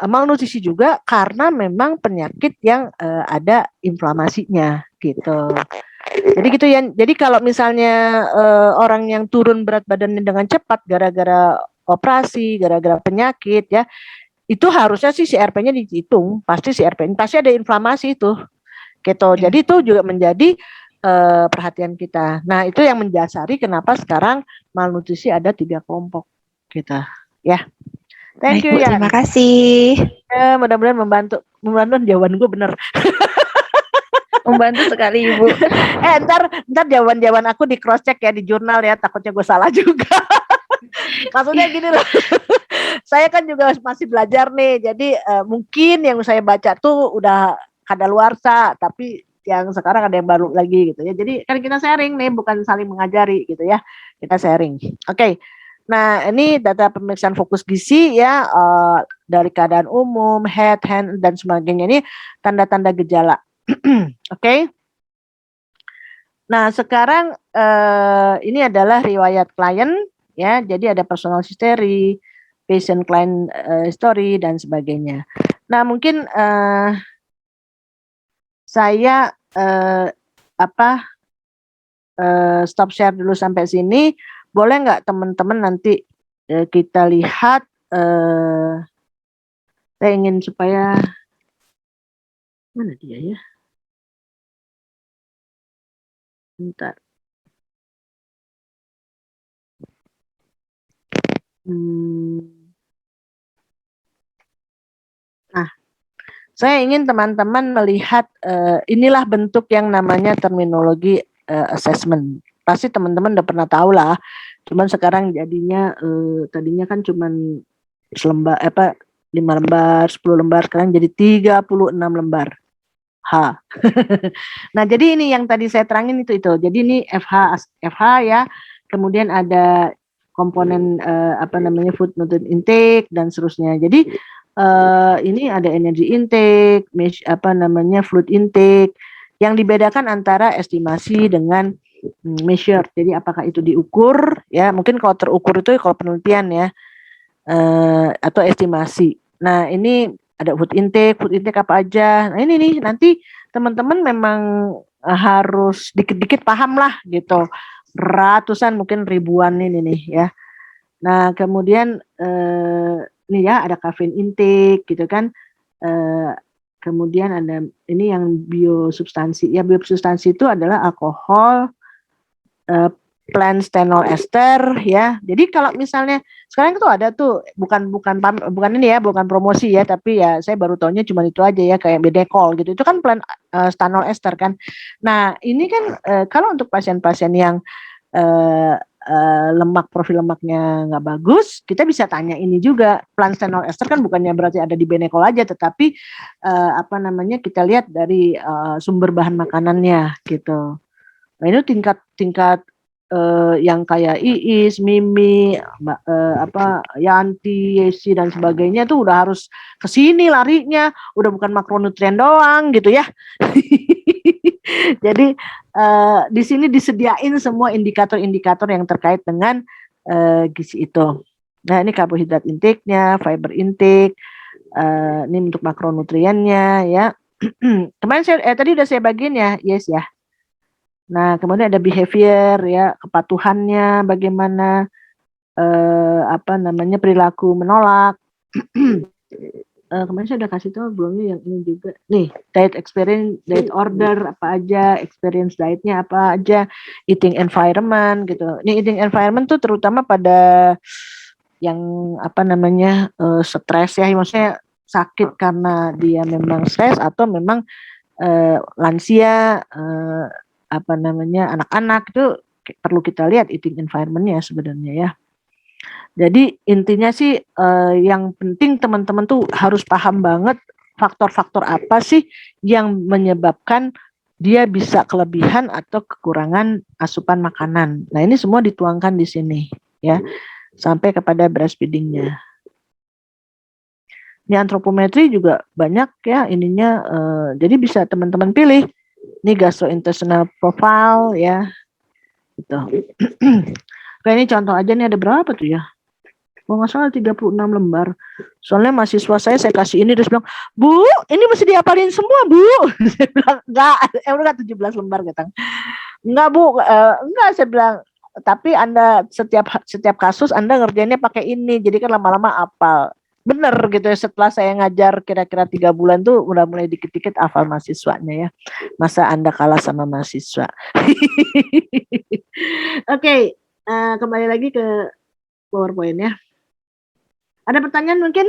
malnutrisi juga karena memang penyakit yang ada inflamasinya gitu. Jadi gitu ya. Jadi kalau misalnya orang yang turun berat badannya dengan cepat gara-gara operasi, gara-gara penyakit ya, itu harusnya sih CRP-nya dihitung. Pasti CRP-nya pasti ada inflamasi itu. Gitu. Jadi itu juga menjadi perhatian kita. Nah, itu yang mendasari kenapa sekarang malnutrisi ada 3 kelompok kita ya. Thank Baik, you Bu, ya. terima kasih. Mudah-mudahan membantu jawaban gue bener. Membantu sekali Ibu. Ntar jawaban aku di cross check ya di jurnal ya, takutnya gue salah juga. Maksudnya gini loh. Saya kan juga masih belajar nih. Jadi mungkin yang saya baca tuh udah kadaluarsa, tapi yang sekarang ada yang baru lagi gitu ya. Jadi kan kita sharing nih, bukan saling mengajari gitu ya. Kita sharing. Oke. Nah, ini data pemeriksaan fokus gizi ya, dari keadaan umum, head, hand, dan sebagainya. Ini tanda-tanda gejala. Oke. Nah, sekarang ini adalah riwayat klien ya. Jadi ada personal history, patient client history, dan sebagainya. Nah, mungkin saya stop share dulu sampai sini. Boleh nggak teman-teman nanti kita lihat, saya ingin supaya, mana dia ya? Bentar. Nah, saya ingin teman-teman melihat inilah bentuk yang namanya terminologi assessment. Pasti teman-teman udah pernah tahu lah. Cuman sekarang jadinya tadinya kan cuman 5 lembar, 10 lembar, sekarang jadi 36 lembar. H. Nah, jadi ini yang tadi saya terangin itu. Jadi ini FH ya. Kemudian ada komponen food nutrient intake dan seterusnya. Jadi ini ada energy intake, fluid intake. Yang dibedakan antara estimasi dengan measure. Jadi apakah itu diukur ya? Mungkin kalau terukur itu kalau penelitian ya, atau estimasi. Nah, ini ada food intake apa aja. Nah, ini nih nanti teman-teman memang harus dikit-dikit paham lah gitu. Ratusan mungkin ribuan ini nih ya. Nah, kemudian ini ya ada caffeine intake gitu kan. Kemudian ada ini yang biosubstansi. Ya, biosubstansi itu adalah alkohol, plant stenol ester ya. Jadi kalau misalnya sekarang itu ada tuh bukan ini ya, bukan promosi ya, tapi ya saya baru tahunya cuma itu aja ya, kayak Bedecol gitu. Itu kan plant stenol ester kan. Nah, ini kan kalau untuk pasien-pasien yang profil lemaknya nggak bagus, kita bisa tanya ini juga. Plant stenol ester kan bukannya berarti ada di Benecol aja, tetapi kita lihat dari sumber bahan makanannya gitu. Nah, itu tingkat yang kayak Iis, Mimi, Yanti, Yesi dan sebagainya tuh udah harus kesini larinya, udah bukan makronutrien doang gitu ya. Jadi di sini disediain semua indikator-indikator yang terkait dengan gizi itu. Nah, ini karbohidrat intake-nya, fiber intake, ini untuk makronutriennya ya. Kemarin tadi udah saya bagiin ya, yes ya. Nah, kemudian ada behavior ya, kepatuhannya bagaimana, perilaku menolak. Kemarin saya udah kasih tahu belumnya yang ini juga. Nih, diet experience, diet order apa aja, experience dietnya apa aja, eating environment gitu. Ini eating environment tuh terutama pada yang stres ya, maksudnya sakit karena dia memang stres atau memang lansia, anak-anak itu perlu kita lihat eating environment-nya sebenarnya ya. Jadi intinya sih yang penting teman-teman tuh harus paham banget faktor-faktor apa sih yang menyebabkan dia bisa kelebihan atau kekurangan asupan makanan. Nah, ini semua dituangkan di sini ya, sampai kepada breastfeeding-nya. Ini antropometri juga banyak ya ininya, jadi bisa teman-teman pilih. Ini gastrointestinal profile ya, gitu. Kayak ini contoh aja nih, ada berapa tuh ya? Kalau nggak salah 36 lembar. Soalnya mahasiswa saya kasih ini, terus bilang, Bu, ini mesti dihafalin semua, Bu. Saya bilang, enggak 17 lembar katanya. Enggak, Bu, enggak, saya bilang, tapi Anda setiap kasus Anda ngerjainnya pakai ini, jadi kan lama-lama hafal. Bener gitu ya, setelah saya ngajar kira-kira 3 bulan tuh udah mulai dikit-dikit hafal mahasiswanya ya. Masa Anda kalah sama mahasiswa? Oke, kembali lagi ke PowerPoint ya. Ada pertanyaan mungkin?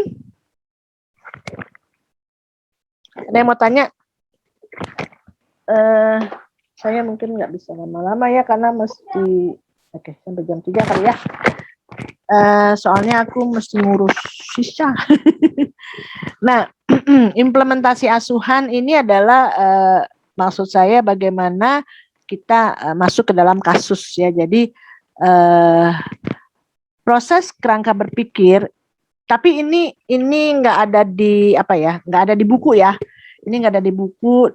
Ada yang mau tanya? Saya mungkin nggak bisa lama-lama ya, karena mesti sampai jam 3 kali ya. Soalnya aku mesti ngurus sisa. Nah, implementasi asuhan ini adalah maksud saya bagaimana kita masuk ke dalam kasus ya. Jadi proses kerangka berpikir, tapi ini nggak ada di nggak ada di buku ya. Ini nggak ada di buku.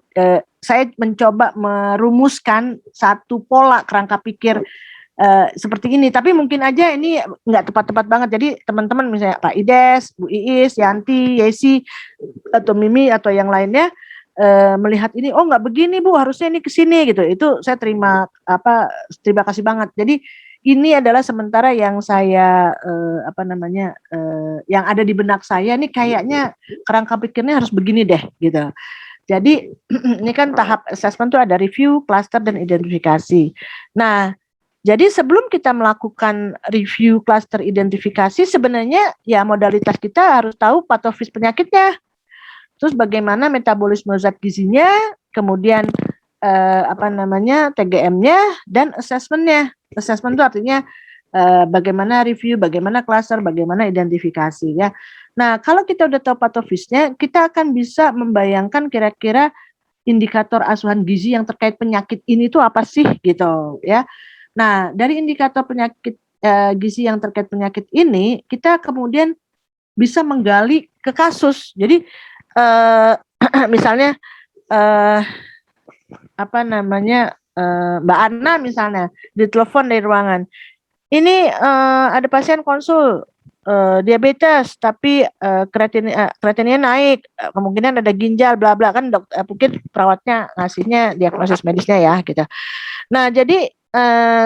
Saya mencoba merumuskan satu pola kerangka pikir seperti ini, tapi mungkin aja ini nggak tepat-tepat banget. Jadi teman-teman misalnya Pak Ides, Bu Iis, Yanti, Yesi, atau Mimi atau yang lainnya melihat ini, oh nggak begini Bu, harusnya ini ke sini gitu. Itu saya terima kasih banget. Jadi ini adalah sementara yang saya yang ada di benak saya, ini kayaknya kerangka pikirnya harus begini deh gitu. Jadi ini kan tahap assessment tuh ada review, cluster, dan identifikasi. Nah, jadi sebelum kita melakukan review, cluster, identifikasi, sebenarnya ya modalitas kita harus tahu patofis penyakitnya, terus bagaimana metabolisme zat gizinya, kemudian TGM-nya, dan assessment-nya. Assessment itu artinya bagaimana review, bagaimana cluster, bagaimana identifikasi ya. Nah, kalau kita udah tahu patofisnya, kita akan bisa membayangkan kira-kira indikator asuhan gizi yang terkait penyakit ini tuh apa sih gitu ya. Nah, dari indikator penyakit gizi yang terkait penyakit ini, kita kemudian bisa menggali ke kasus. Jadi misalnya Mbak Anna misalnya ditelepon dari ruangan. Ini ada pasien konsul diabetes, tapi kreatinnya naik, kemungkinan ada ginjal, bla bla, kan mungkin perawatnya ngasihnya diagnosis medisnya ya gitu. Nah, jadi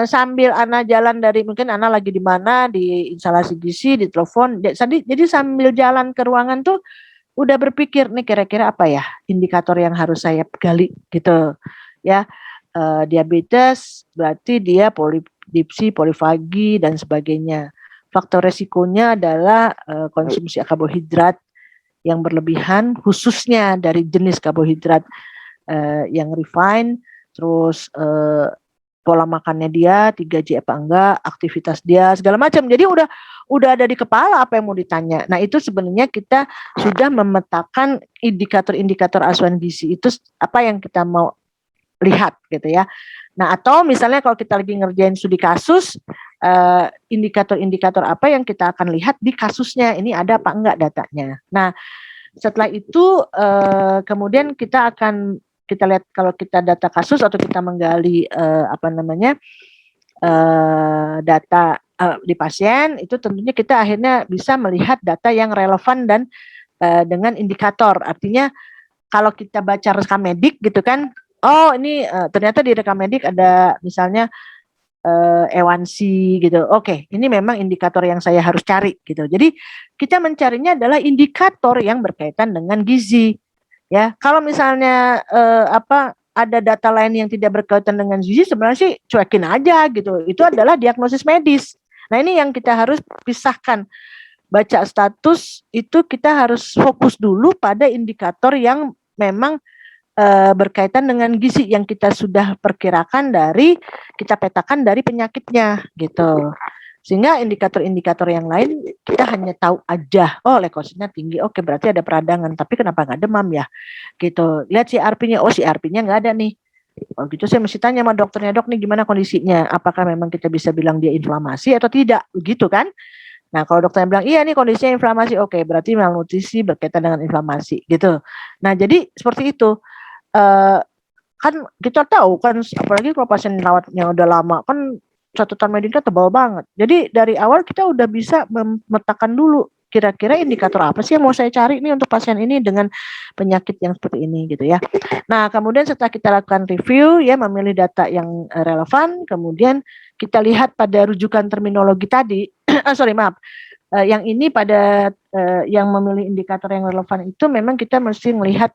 sambil Ana jalan dari, mungkin Ana lagi di mana, di instalasi gizi, di telepon, jadi sambil jalan ke ruangan tuh udah berpikir nih kira-kira apa ya indikator yang harus saya gali gitu ya. Diabetes berarti dia polidipsi, polifagi, dan sebagainya. Faktor resikonya adalah konsumsi karbohidrat yang berlebihan, khususnya dari jenis karbohidrat yang refined, terus pola makannya dia, 3J apa enggak, aktivitas dia, segala macam. Jadi udah ada di kepala apa yang mau ditanya. Nah, itu sebenarnya kita sudah memetakan indikator-indikator asuhan gizi itu apa yang kita mau lihat gitu ya. Nah, atau misalnya kalau kita lagi ngerjain studi kasus, indikator-indikator apa yang kita akan lihat di kasusnya, ini ada apa enggak datanya. Nah, setelah itu kemudian kita lihat kalau kita data kasus atau kita menggali data di pasien, itu tentunya kita akhirnya bisa melihat data yang relevan dan dengan indikator. Artinya kalau kita baca rekam medik gitu kan, oh ini ternyata di rekam medik ada misalnya A1C gitu. Oke, ini memang indikator yang saya harus cari gitu. Jadi kita mencarinya adalah indikator yang berkaitan dengan gizi. Ya, kalau misalnya ada data lain yang tidak berkaitan dengan gizi, sebenarnya sih cuekin aja gitu. Itu adalah diagnosis medis. Nah, ini yang kita harus pisahkan. Baca status itu kita harus fokus dulu pada indikator yang memang berkaitan dengan gizi yang kita sudah perkirakan kita petakan dari penyakitnya gitu. Sehingga indikator-indikator yang lain kita hanya tahu aja, oh leukositnya tinggi, oke berarti ada peradangan, tapi kenapa nggak demam ya? Gitu. Lihat CRP-nya, oh CRP-nya nggak ada nih. Oh gitu saya mesti tanya sama dokternya, dok nih gimana kondisinya? Apakah memang kita bisa bilang dia inflamasi atau tidak? Begitu kan? Nah kalau dokternya bilang iya nih kondisinya inflamasi, oke berarti malnutrisi berkaitan dengan inflamasi gitu. Nah jadi seperti itu. Eh, kan kita tahu kan apalagi kalau pasien rawatnya udah lama kan catatan mediknya tebal banget. Jadi dari awal kita udah bisa memetakan dulu kira-kira indikator apa sih yang mau saya cari nih untuk pasien ini dengan penyakit yang seperti ini gitu ya. Nah, kemudian setelah kita lakukan review ya memilih data yang relevan, kemudian kita lihat pada rujukan terminologi tadi. Sorry, maaf. Yang ini pada yang memilih indikator yang relevan itu memang kita mesti melihat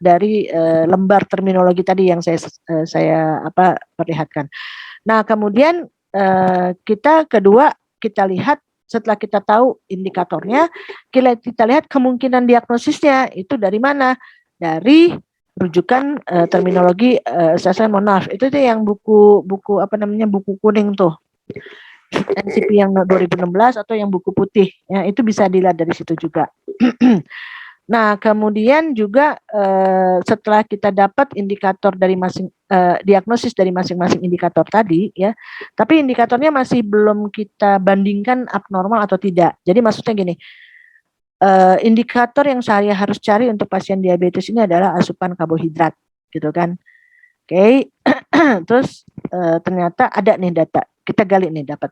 dari lembar terminologi tadi yang saya perlihatkan. Nah, kemudian kita kedua kita lihat setelah kita tahu indikatornya, kita lihat kemungkinan diagnosisnya itu dari mana? Dari rujukan terminologi assessment, mohon maaf, itu tuh yang buku buku kuning tuh. NCP yang 2016 atau yang buku putih ya, itu bisa dilihat dari situ juga. Nah, kemudian juga setelah kita dapat indikator dari diagnosis dari masing-masing indikator tadi ya, tapi indikatornya masih belum kita bandingkan abnormal atau tidak. Jadi maksudnya gini, indikator yang saya harus cari untuk pasien diabetes ini adalah asupan karbohidrat, gitu kan? Oke, terus ternyata ada nih data, kita gali nih dapat.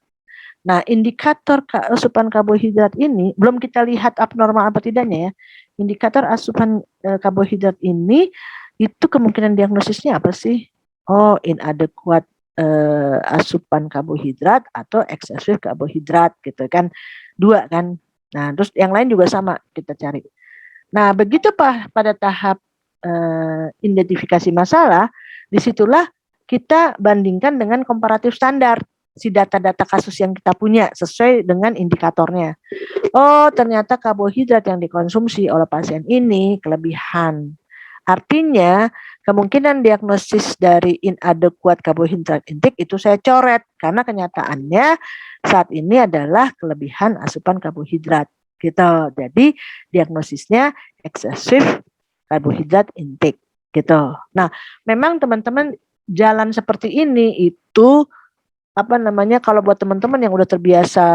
Nah, indikator asupan karbohidrat ini belum kita lihat abnormal apa tidaknya ya. Indikator asupan karbohidrat ini itu kemungkinan diagnosisnya apa sih? Oh, inadequate asupan karbohidrat atau eksesif karbohidrat gitu kan. Dua kan. Nah, terus yang lain juga sama kita cari. Nah, begitu pada tahap identifikasi masalah, disitulah kita bandingkan dengan komparatif standar si data-data kasus yang kita punya sesuai dengan indikatornya. Oh, ternyata karbohidrat yang dikonsumsi oleh pasien ini kelebihan. Artinya, kemungkinan diagnosis dari inadequate carbohydrate intake itu saya coret karena kenyataannya saat ini adalah kelebihan asupan karbohidrat. Gitu. Jadi, diagnosisnya excessive carbohydrate intake. Gitu. Nah, memang teman-teman jalan seperti ini itu kalau buat teman-teman yang udah terbiasa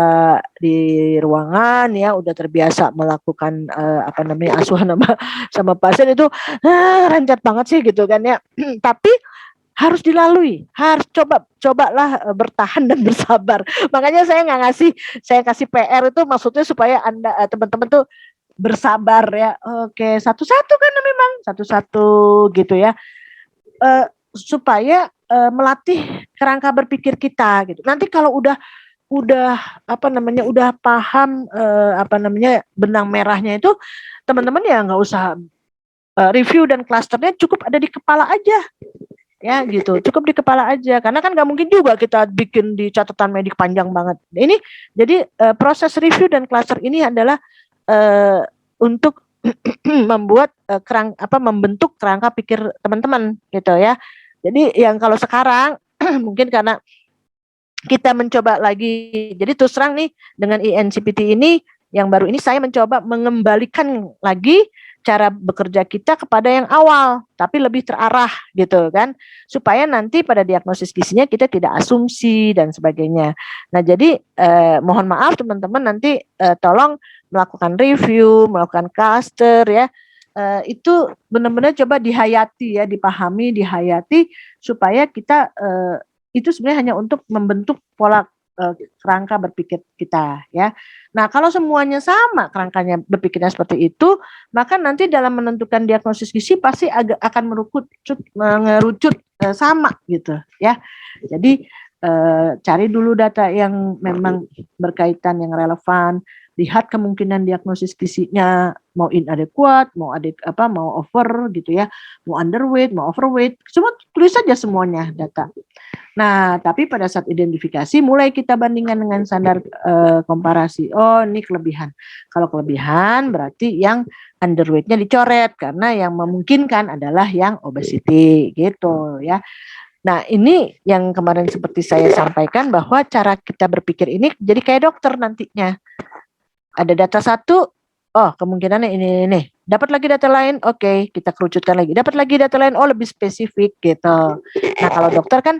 di ruangan ya, udah terbiasa melakukan asuhan sama pasien itu lancar banget sih gitu kan ya. Tapi harus dilalui, harus cobalah bertahan dan bersabar. Makanya saya kasih PR itu maksudnya supaya Anda teman-teman tuh bersabar ya. Oke, satu-satu kan memang satu-satu gitu ya. Supaya melatih kerangka berpikir kita gitu. Nanti kalau udah paham benang merahnya itu teman-teman ya nggak usah review dan klasternya, cukup ada di kepala aja. Ya gitu, cukup di kepala aja karena kan nggak mungkin juga kita bikin di catatan medik panjang banget. Ini jadi proses review dan klaster ini adalah untuk membuat membentuk kerangka pikir teman-teman gitu ya. Jadi yang kalau sekarang mungkin karena kita mencoba lagi, jadi terus terang nih dengan INCPT ini yang baru ini saya mencoba mengembalikan lagi cara bekerja kita kepada yang awal, tapi lebih terarah gitu kan, supaya nanti pada diagnosis gizinya kita tidak asumsi dan sebagainya. Nah jadi mohon maaf teman-teman nanti tolong melakukan review, melakukan cluster ya. Itu benar-benar coba dihayati ya, dipahami, dihayati supaya kita itu sebenarnya hanya untuk membentuk pola kerangka berpikir kita ya. Nah, kalau semuanya sama kerangkanya berpikirnya seperti itu, maka nanti dalam menentukan diagnosis gizi pasti akan mengerucut sama gitu ya. Jadi cari dulu data yang memang berkaitan yang relevan, lihat kemungkinan diagnosis gizinya mau inadequate, mau over gitu ya, mau underweight, mau overweight, semua tulis saja semuanya data. Nah, tapi pada saat identifikasi mulai kita bandingkan dengan standar komparasi. Oh, ini kelebihan. Kalau kelebihan berarti yang underweight-nya dicoret karena yang memungkinkan adalah yang obesity gitu ya. Nah, ini yang kemarin seperti saya sampaikan bahwa cara kita berpikir ini jadi kayak dokter nantinya. Ada data satu, oh kemungkinannya ini. Dapat lagi data lain, oke, kita kerucutkan lagi. Dapat lagi data lain, oh lebih spesifik gitu. Nah, kalau dokter kan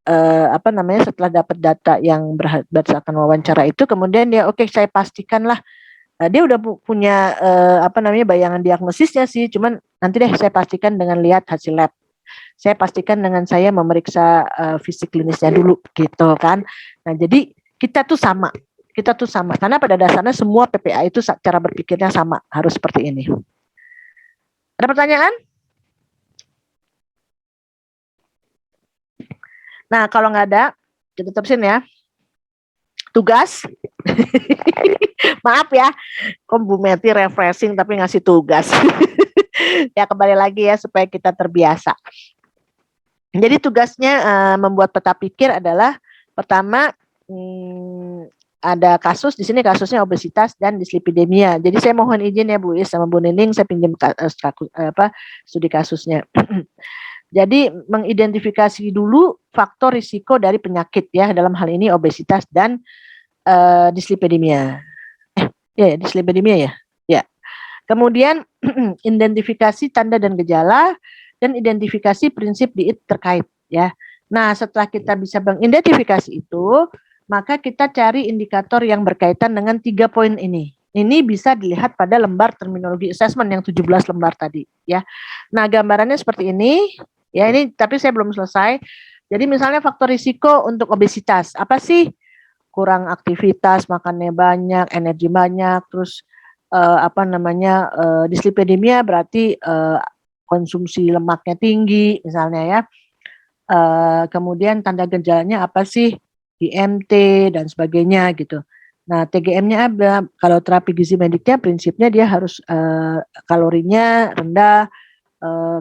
setelah dapat data yang berdasarkan wawancara itu, kemudian dia oke, saya pastikanlah dia udah punya bayangan diagnosisnya sih, cuman nanti deh saya pastikan dengan lihat hasil lab. Saya pastikan dengan saya memeriksa fisik klinisnya dulu gitu kan. Nah, jadi kita tuh sama karena pada dasarnya semua PPA itu cara berpikirnya sama, harus seperti ini. Ada pertanyaan? Nah, kalau nggak ada, kita terusin ya. Tugas. Maaf ya, kok Bu Meti refreshing tapi ngasih tugas. Ya kembali lagi ya supaya kita terbiasa. Jadi tugasnya membuat peta pikir adalah pertama ada kasus di sini, kasusnya obesitas dan dislipidemia. Jadi saya mohon izin ya Bu Is sama Bu Nining, saya pinjam studi kasusnya. Jadi mengidentifikasi dulu faktor risiko dari penyakit ya, dalam hal ini obesitas dan dislipidemia. Dislipidemia ya. Ya. Kemudian identifikasi tanda dan gejala dan identifikasi prinsip diet terkait ya. Nah, setelah kita bisa mengidentifikasi itu, maka kita cari indikator yang berkaitan dengan 3 poin ini. Ini bisa dilihat pada lembar terminologi assessment yang 17 lembar tadi ya. Nah, gambarannya seperti ini. Ya, ini tapi saya belum selesai. Jadi misalnya faktor risiko untuk obesitas, apa sih? Kurang aktivitas, makannya banyak, energi banyak, terus dislipidemia berarti konsumsi lemaknya tinggi misalnya ya. Kemudian tanda gejalanya apa sih? IMT dan sebagainya gitu. Nah, TGM-nya ada. Kalau terapi gizi mediknya prinsipnya dia harus kalorinya rendah,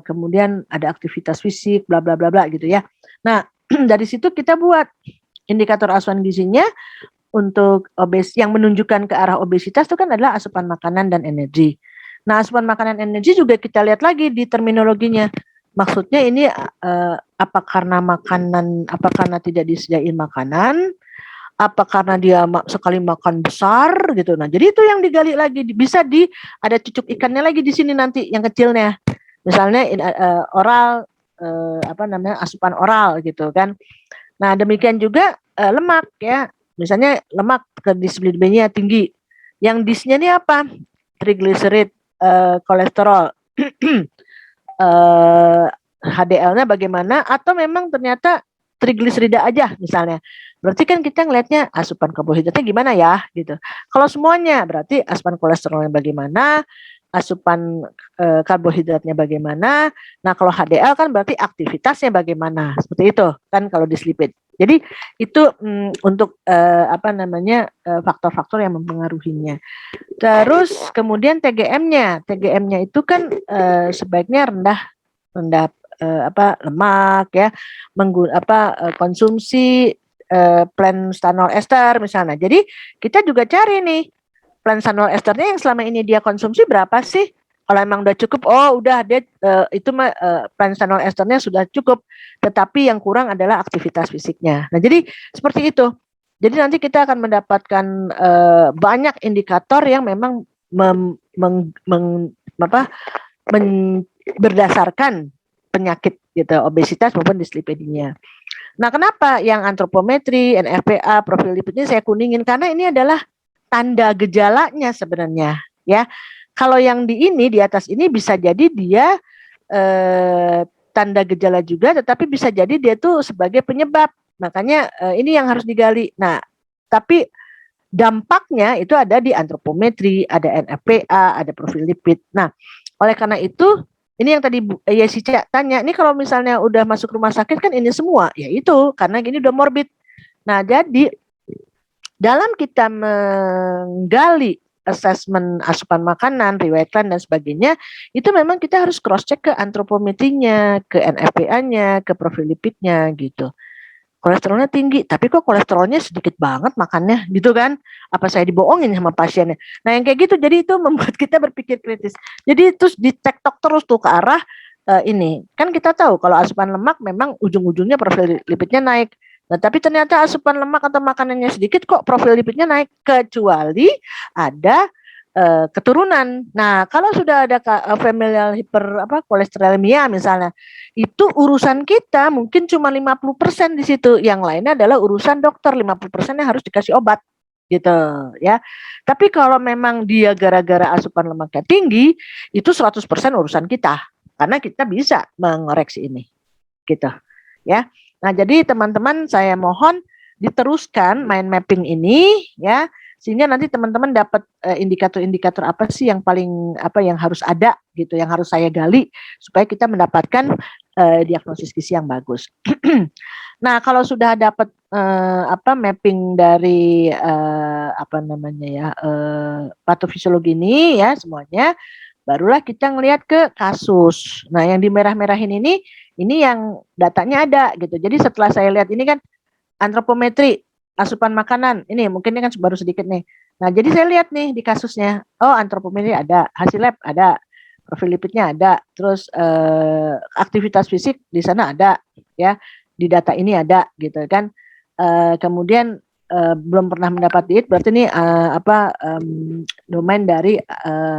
kemudian ada aktivitas fisik, bla bla bla bla gitu ya. Nah, dari situ kita buat indikator asupan gizinya untuk yang menunjukkan ke arah obesitas itu kan adalah asupan makanan dan energi. Nah, asupan makanan energi juga kita lihat lagi di terminologinya. Maksudnya ini apa karena tidak disediain makanan, apa karena dia sekali makan besar gitu. Nah, jadi itu yang digali lagi, bisa ada cucuk ikannya lagi di sini nanti yang kecilnya. Misalnya oral asupan oral gitu kan. Nah, demikian juga lemak ya. Misalnya lemak dislipidemia tinggi. Yang disnya ini apa? Trigliserid, kolesterol. HDL-nya bagaimana, atau memang ternyata trigliserida aja misalnya. Berarti kan kita ngelihatnya asupan karbohidratnya gimana ya gitu. Kalau semuanya berarti asupan kolesterolnya bagaimana, asupan karbohidratnya bagaimana. Nah, kalau HDL kan berarti aktivitasnya bagaimana. Seperti itu kan kalau dislipid. Jadi itu untuk faktor-faktor yang mempengaruhinya. Terus kemudian TGM-nya itu kan sebaiknya rendah lemak ya, konsumsi planstanol ester misalnya. Jadi kita juga cari nih planstanol esternya yang selama ini dia konsumsi berapa sih? Kalau emang udah cukup, udah dia planstanol esternya sudah cukup, tetapi yang kurang adalah aktivitas fisiknya. Nah, jadi seperti itu. Jadi nanti kita akan mendapatkan banyak indikator yang memang berdasarkan penyakit gitu, obesitas maupun dislipidemia. Nah, kenapa yang antropometri, NFPA, profil lipidnya saya kuningin? Karena ini adalah tanda gejalanya sebenarnya ya. Kalau yang di atas ini bisa jadi dia tanda gejala juga, tetapi bisa jadi dia tuh sebagai penyebab. Makanya ini yang harus digali. Nah, tapi dampaknya itu ada di antropometri, ada NFPA, ada profil lipid. Nah, oleh karena itu ini yang tadi Yesica tanya, ini kalau misalnya udah masuk rumah sakit kan ini semua, ya itu karena ini udah morbid. Nah, jadi dalam kita menggali assessment asupan makanan, riwayat dan sebagainya, itu memang kita harus cross check ke antropometrinya, ke NFPA-nya, ke profil lipidnya gitu. Kolesterolnya tinggi, tapi kok kolesterolnya sedikit banget makannya gitu kan? Apa saya dibohongin sama pasiennya? Nah, yang kayak gitu jadi itu membuat kita berpikir kritis. Jadi terus ditektok terus tuh ke arah ini kan kita tahu kalau asupan lemak memang ujung-ujungnya profil lipidnya naik. Nah, tapi ternyata asupan lemak atau makanannya sedikit kok profil lipidnya naik, kecuali ada keturunan. Nah, kalau sudah ada familial kolesterolemia misalnya, itu urusan kita mungkin cuma 50% di situ. Yang lainnya adalah urusan dokter, 50% yang harus dikasih obat gitu ya. Tapi kalau memang dia gara-gara asupan lemaknya tinggi, itu 100% urusan kita. Karena kita bisa mengoreksi ini. Gitu ya. Nah, jadi teman-teman saya mohon diteruskan mind mapping ini ya, sehingga nanti teman-teman dapat indikator-indikator apa sih yang paling yang harus ada gitu, yang harus saya gali supaya kita mendapatkan diagnosis gizi yang bagus. Nah, kalau sudah dapat mapping dari patofisiologi ini ya semuanya, barulah kita ngelihat ke kasus. Nah, yang di merah-merahin ini yang datanya ada gitu. Jadi setelah saya lihat ini kan antropometri, asupan makanan, ini mungkin ini kan baru sedikit nih. Nah, jadi saya lihat nih di kasusnya, oh antropometri ada, hasil lab ada, profil lipidnya ada, terus aktivitas fisik di sana ada, ya di data ini ada gitu kan. Kemudian belum pernah mendapat diet, berarti ini domain dari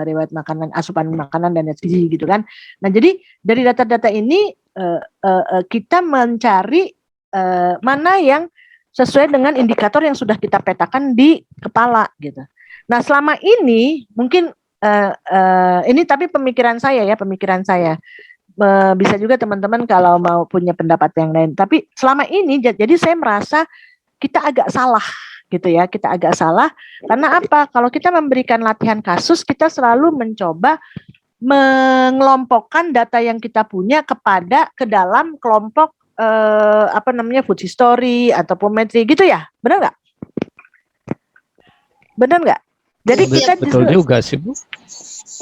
riwayat makanan, asupan makanan dan gizi gitu kan. Nah, jadi dari data-data ini kita mencari mana yang sesuai dengan indikator yang sudah kita petakan di kepala gitu. Nah, selama ini mungkin ini tapi pemikiran saya. Bisa juga teman-teman kalau mau punya pendapat yang lain. Tapi selama ini jadi saya merasa kita agak salah gitu ya. Kita agak salah karena apa? Kalau kita memberikan latihan kasus, kita selalu mencoba mengelompokkan data yang kita punya ke dalam kelompok food history atau antropometri gitu ya, benar nggak? Benar nggak? Jadi kita betul juga sih Bu.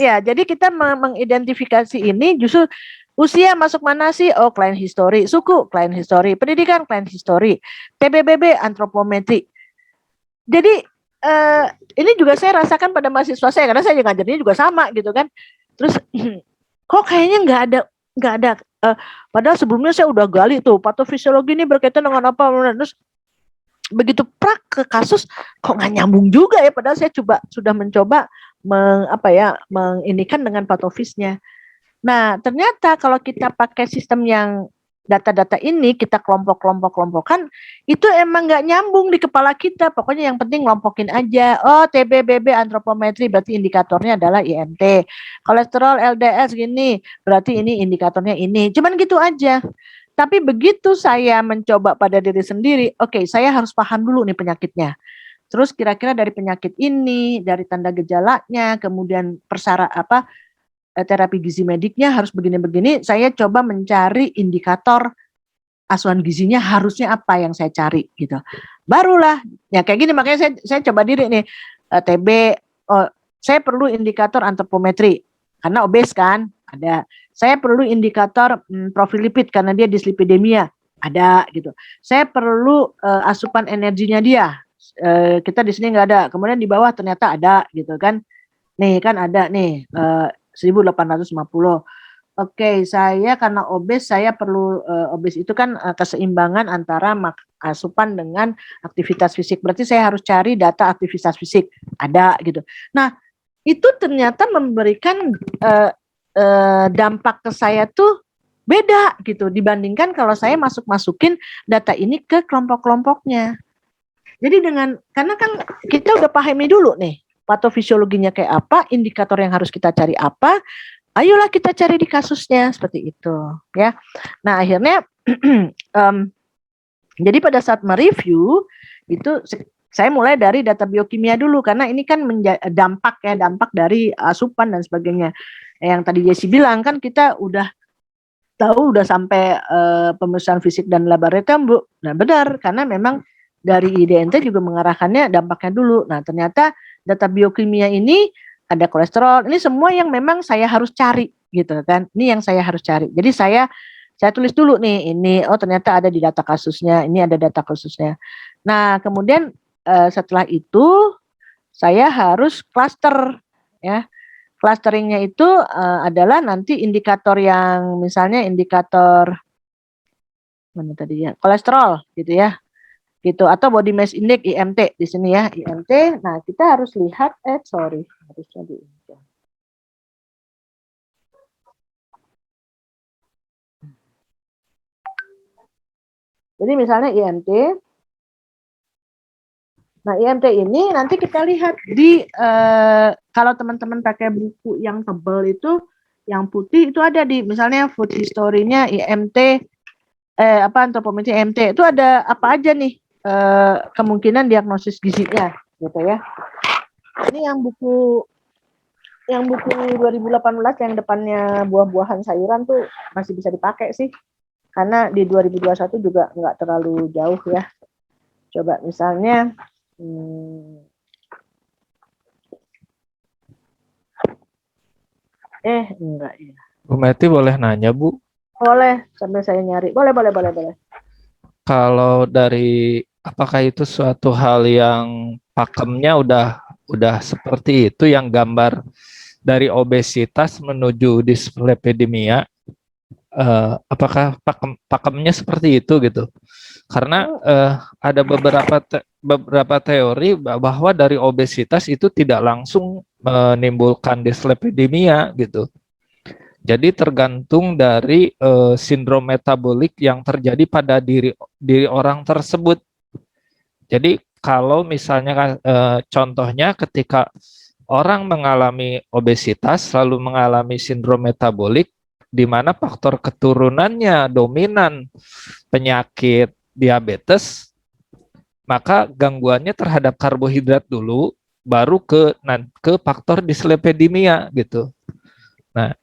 Ya, jadi kita mengidentifikasi ini justru usia masuk mana sih? Oh, client history, suku client history, pendidikan client history, TBBB antropometri. Jadi ini juga saya rasakan pada mahasiswa saya karena saya ngajarnya juga sama gitu kan. Terus kok kayaknya nggak ada padahal sebelumnya saya udah gali tuh patofisiologi ini berkaitan dengan apa, terus begitu prak ke kasus kok nggak nyambung juga ya, padahal saya sudah mencoba menginikan dengan patofisnya. Nah, ternyata kalau kita pakai sistem yang data-data ini kita kelompok-kelompokkan, itu emang nggak nyambung di kepala kita. Pokoknya yang penting kelompokin aja. Oh, TBBB antropometri berarti indikatornya adalah IMT. Kolesterol LDL segini, berarti ini indikatornya ini. Cuman gitu aja. Tapi begitu saya mencoba pada diri sendiri, oke, saya harus paham dulu nih penyakitnya. Terus kira-kira dari penyakit ini, dari tanda gejalanya, kemudian terapi gizi mediknya harus begini-begini, saya coba mencari indikator asuhan gizinya harusnya apa yang saya cari gitu. Barulah ya kayak gini, makanya saya coba diri nih TB, saya perlu indikator antropometri karena obes kan, ada. Saya perlu indikator profil lipid karena dia dislipidemia, ada gitu. Saya perlu asupan energinya dia. Kita di sini nggak ada, kemudian di bawah ternyata ada gitu kan. Nih kan ada nih 1850. Oke, saya karena obes, saya perlu obes itu kan keseimbangan antara asupan dengan aktivitas fisik. Berarti saya harus cari data aktivitas fisik, ada gitu. Nah, itu ternyata memberikan dampak ke saya tuh beda gitu dibandingkan kalau saya masukin data ini ke kelompok-kelompoknya. Jadi karena kan kita udah pahami dulu nih patofisiologinya kayak apa, indikator yang harus kita cari apa, ayolah kita cari di kasusnya seperti itu ya. Nah, akhirnya jadi pada saat mereview itu saya mulai dari data biokimia dulu karena ini kan dampak dari asupan dan sebagainya. Yang tadi Jesse bilang kan kita udah tahu udah sampai pemeriksaan fisik dan laboratorium Bu. Nah, benar karena memang dari IDNT juga mengarahkannya dampaknya dulu. Nah, ternyata data biokimia ini ada kolesterol, ini semua yang memang saya harus cari gitu kan. Ini yang saya harus cari. Jadi saya tulis dulu nih, ini oh ternyata ada di data kasusnya, ini ada data kasusnya. Nah, kemudian setelah itu saya harus cluster ya. clusteringnya itu adalah nanti indikator yang misalnya indikator mana tadi ya, kolesterol gitu ya, gitu, atau body mass index IMT di sini ya, IMT. Nah, kita harus lihat harusnya di jadi misalnya IMT. Nah, IMT ini nanti kita lihat di kalau teman-teman pakai buku yang tebal itu, yang putih itu ada di misalnya food history-nya IMT antropometri IMT itu ada apa aja nih kemungkinan diagnosis gizinya gitu ya. Ini yang buku 2018 yang depannya buah-buahan sayuran tuh masih bisa dipakai sih. Karena di 2021 juga nggak terlalu jauh ya. Coba misalnya enggak ya. Bu Meti boleh nanya, Bu? Boleh, sambil saya nyari. Boleh. Kalau dari apakah itu suatu hal yang pakemnya udah seperti itu, yang gambar dari obesitas menuju dislipidemia, apakah pakemnya seperti itu gitu? Karena ada beberapa teori bahwa dari obesitas itu tidak langsung menimbulkan dislipidemia gitu. Jadi tergantung dari sindrom metabolik yang terjadi pada diri orang tersebut. Jadi kalau misalnya contohnya ketika orang mengalami obesitas lalu mengalami sindrom metabolik di mana faktor keturunannya dominan penyakit diabetes, maka gangguannya terhadap karbohidrat dulu baru ke faktor dislipidemia gitu. Nah,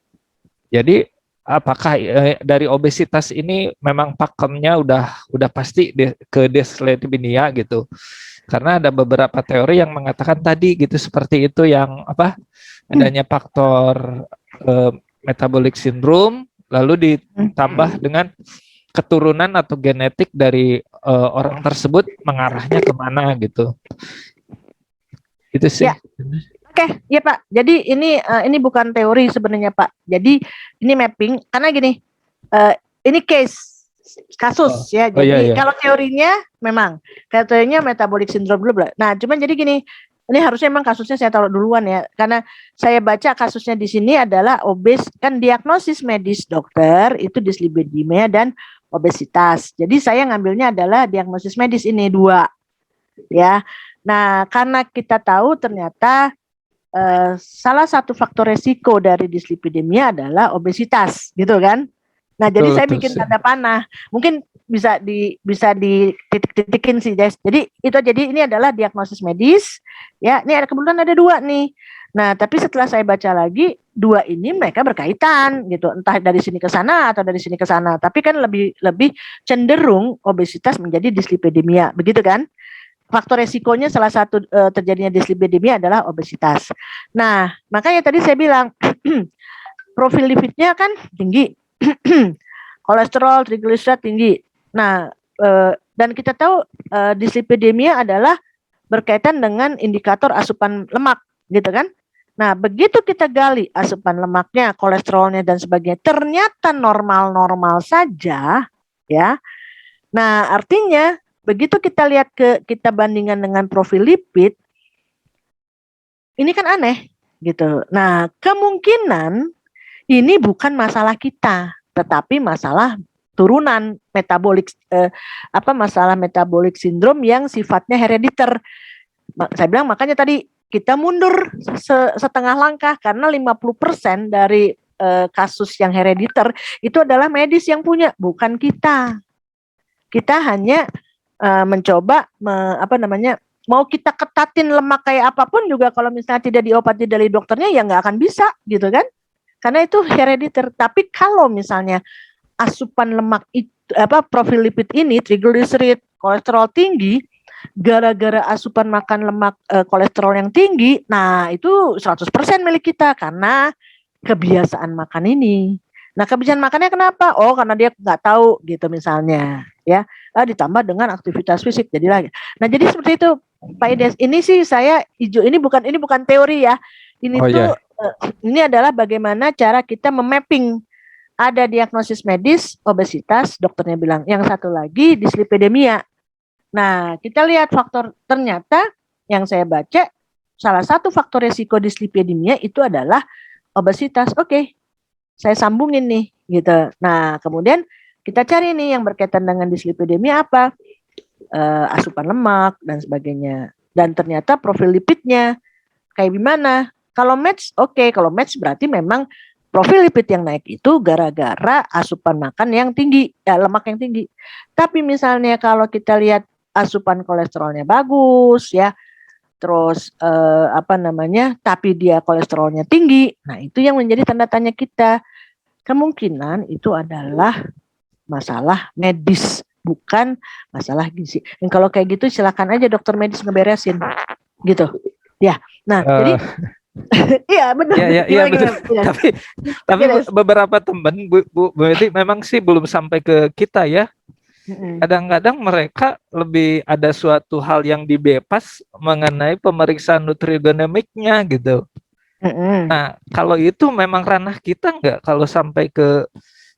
jadi apakah dari obesitas ini memang pakemnya udah pasti ke dislipidemia gitu? Karena ada beberapa teori yang mengatakan tadi gitu seperti itu, yang adanya faktor metabolic syndrome lalu ditambah dengan keturunan atau genetik dari orang tersebut mengarahnya kemana gitu. Itu sih. Ya. Oke, ya Pak. Jadi ini bukan teori sebenarnya Pak. Jadi ini mapping karena gini, ini kasus ya. Jadi kalau teorinya memang teorinya metabolic syndrome dulu. Nah, cuman jadi gini, ini harusnya memang kasusnya saya taruh duluan ya, karena saya baca kasusnya di sini adalah kan diagnosis medis dokter itu dislipidemia dan obesitas. Jadi saya ngambilnya adalah diagnosis medis ini 2 ya. Nah, karena kita tahu ternyata salah satu faktor resiko dari dislipidemia adalah obesitas, gitu kan? Nah, jadi saya bikin tanda panah. Mungkin bisa dititik-titikin sih, guys. Jadi ini adalah diagnosis medis, ya. Ini kebetulan ada 2 nih. Nah, tapi setelah saya baca lagi, 2 ini mereka berkaitan, gitu. Entah dari sini ke sana atau dari sini ke sana. Tapi kan lebih cenderung obesitas menjadi dislipidemia, begitu kan? Faktor resikonya salah satu terjadinya dislipidemia adalah obesitas. Nah, makanya tadi saya bilang profil lipidnya kan tinggi, kolesterol, triglyceride tinggi. Nah, dan kita tahu dislipidemia adalah berkaitan dengan indikator asupan lemak, gitu kan? Nah, begitu kita gali asupan lemaknya, kolesterolnya dan sebagainya, ternyata normal-normal saja, ya. Nah, artinya begitu kita lihat kita bandingkan dengan profil lipid, ini kan aneh gitu. Nah, kemungkinan ini bukan masalah kita, tetapi masalah turunan metabolik masalah metabolic syndrome yang sifatnya herediter. Saya bilang makanya tadi kita mundur setengah langkah karena 50% dari kasus yang herediter itu adalah medis yang punya, bukan kita. Kita hanya mencoba mau kita ketatin lemak kayak apapun juga kalau misalnya tidak diobati dari dokternya ya nggak akan bisa gitu kan, karena itu herediter. Tapi kalau misalnya asupan lemak itu profil lipid ini triglyceride kolesterol tinggi gara-gara asupan makan lemak kolesterol yang tinggi, nah itu 100% milik kita karena kebiasaan makan ini. Nah, kebiasaan makannya kenapa? Oh, karena dia nggak tahu gitu misalnya, ya. Ditambah dengan aktivitas fisik jadi lagi. Nah, jadi seperti itu, Pak Ides. Ini sih saya hijau. Ini bukan teori ya. Ini Ini adalah bagaimana cara kita memapping. Ada diagnosis medis, obesitas, dokternya bilang. Yang satu lagi dislipidemia. Nah, kita lihat faktor, ternyata yang saya baca, salah satu faktor resiko dislipidemia itu adalah obesitas. Oke, saya sambungin nih, gitu. Nah, kemudian kita cari nih yang berkaitan dengan dislipidemia apa? Asupan lemak dan sebagainya. Dan ternyata profil lipidnya kayak gimana? Kalau match, oke. Kalau match berarti memang profil lipid yang naik itu gara-gara asupan makan yang tinggi, lemak yang tinggi. Tapi misalnya kalau kita lihat asupan kolesterolnya bagus, ya, terus tapi dia kolesterolnya tinggi, nah itu yang menjadi tanda tanya kita. Kemungkinan itu adalah masalah medis, bukan masalah gizi. Dan kalau kayak gitu silakan aja dokter medis ngeberesin, gitu. Ya, nah jadi iya benar. Iya betul. Tapi beberapa teman Bu Meti memang sih belum sampai ke kita ya. Kadang-kadang mereka lebih ada suatu hal yang dibypass mengenai pemeriksaan nutrigenomiknya gitu. Nah, kalau itu memang ranah kita nggak? Kalau sampai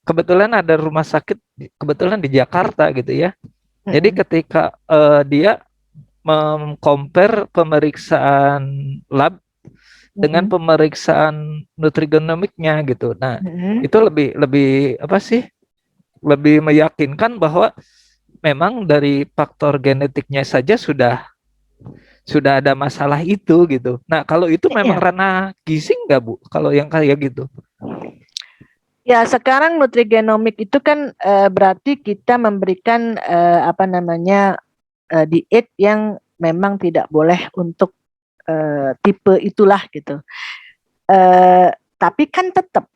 kebetulan ada rumah sakit kebetulan di Jakarta gitu ya. Jadi ketika dia mengcompare pemeriksaan lab dengan pemeriksaan nutrigenomiknya gitu. Nah, itu lebih apa sih? Lebih meyakinkan bahwa memang dari faktor genetiknya saja sudah ada masalah itu gitu. Nah, kalau itu memang ranah gizi nggak Bu? Kalau yang kayak gitu? Ya, sekarang nutrigenomik itu kan berarti kita memberikan diet yang memang tidak boleh untuk tipe itulah gitu. Tapi kan tetap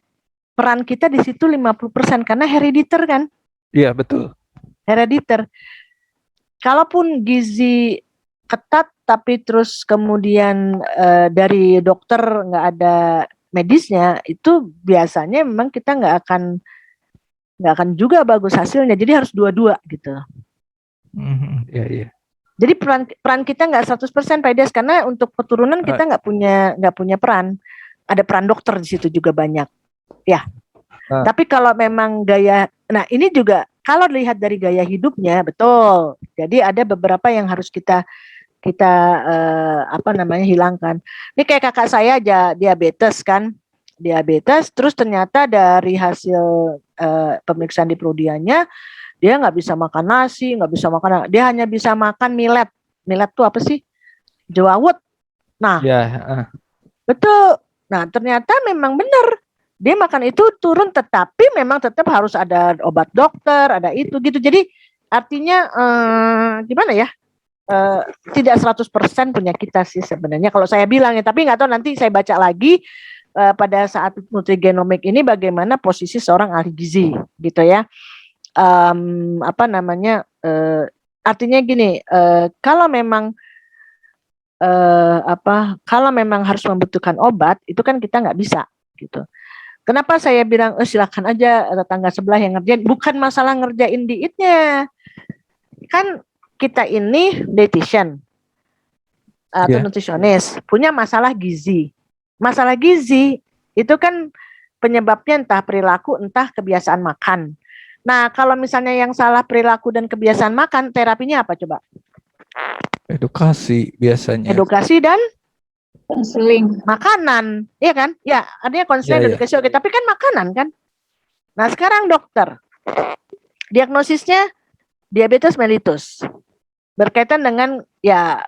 peran kita di situ 50% karena herediter kan? Iya, betul. Herediter. Kalaupun gizi ketat tapi terus kemudian dari dokter nggak ada medisnya, itu biasanya memang kita nggak akan juga bagus hasilnya. Jadi harus dua-dua gitu. Iya. Jadi peran kita nggak 100% Pak Des, karena untuk keturunan kita nggak punya peran. Ada peran dokter di situ juga banyak. Ya. Tapi kalau memang nah ini juga kalau dilihat dari gaya hidupnya betul. Jadi ada beberapa yang harus kita hilangkan. Ini kayak kakak saya aja diabetes kan. Diabetes terus ternyata dari hasil pemeriksaan di Prodianya dia nggak bisa makan nasi, nggak bisa makan, dia hanya bisa makan millet. Millet tuh apa sih? Jawawut. Nah, betul. Nah, ternyata memang benar. Dia makan itu turun, tetapi memang tetap harus ada obat dokter, ada itu gitu. Jadi artinya gimana ya? Tidak 100% punya kita sih sebenarnya. Kalau saya bilang ya, tapi nggak tahu nanti saya baca lagi pada saat nutrigenomik ini bagaimana posisi seorang ahli gizi gitu ya. Artinya gini, kalau memang harus membutuhkan obat itu kan kita nggak bisa gitu. Kenapa saya bilang silakan aja tetangga sebelah yang ngerjain, bukan masalah ngerjain dietnya. Kan kita ini dietitian atau nutrisionis punya masalah gizi. Masalah gizi itu kan penyebabnya entah perilaku entah kebiasaan makan. Nah, kalau misalnya yang salah perilaku dan kebiasaan makan, terapinya apa coba? Edukasi biasanya. Edukasi dan konseling. Makanan, iya kan? Ya, artinya konseling edukasi oke, tapi kan makanan kan? Nah, sekarang dokter, diagnosisnya diabetes mellitus. Berkaitan dengan ya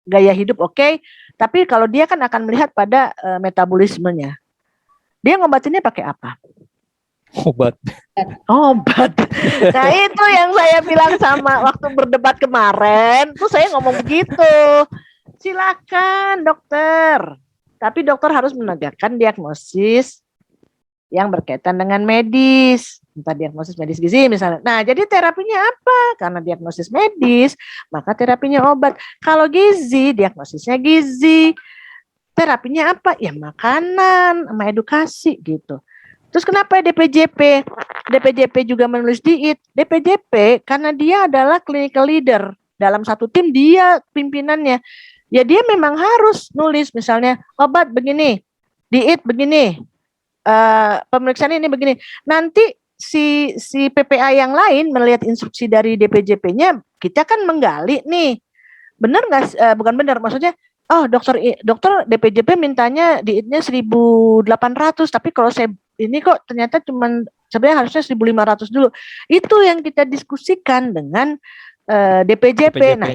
gaya hidup oke, tapi kalau dia kan akan melihat pada metabolismenya. Dia ngobatinnya pakai apa? Obat. Nah itu yang saya bilang sama waktu berdebat kemarin, tuh saya ngomong begitu. Silakan dokter, tapi dokter harus menegakkan diagnosis yang berkaitan dengan medis, entah diagnosis medis gizi misalnya. Nah jadi terapinya apa? Karena diagnosis medis, maka terapinya obat. Kalau gizi, diagnosisnya gizi, terapinya apa? Ya makanan, sama edukasi gitu. Terus kenapa DPJP? DPJP juga menulis diet. DPJP karena dia adalah clinical leader. Dalam satu tim dia pimpinannya. Ya dia memang harus nulis misalnya obat begini. diit begini, pemeriksaan ini begini. Nanti si PPA yang lain melihat instruksi dari DPJP-nya, kita kan menggali nih, benar nggak? Bukan benar, maksudnya, oh dokter DPJP mintanya diitnya 1.800, tapi kalau saya ini kok ternyata cuman sebenarnya harusnya 1.500 dulu. Itu yang kita diskusikan dengan DPJP. Nah,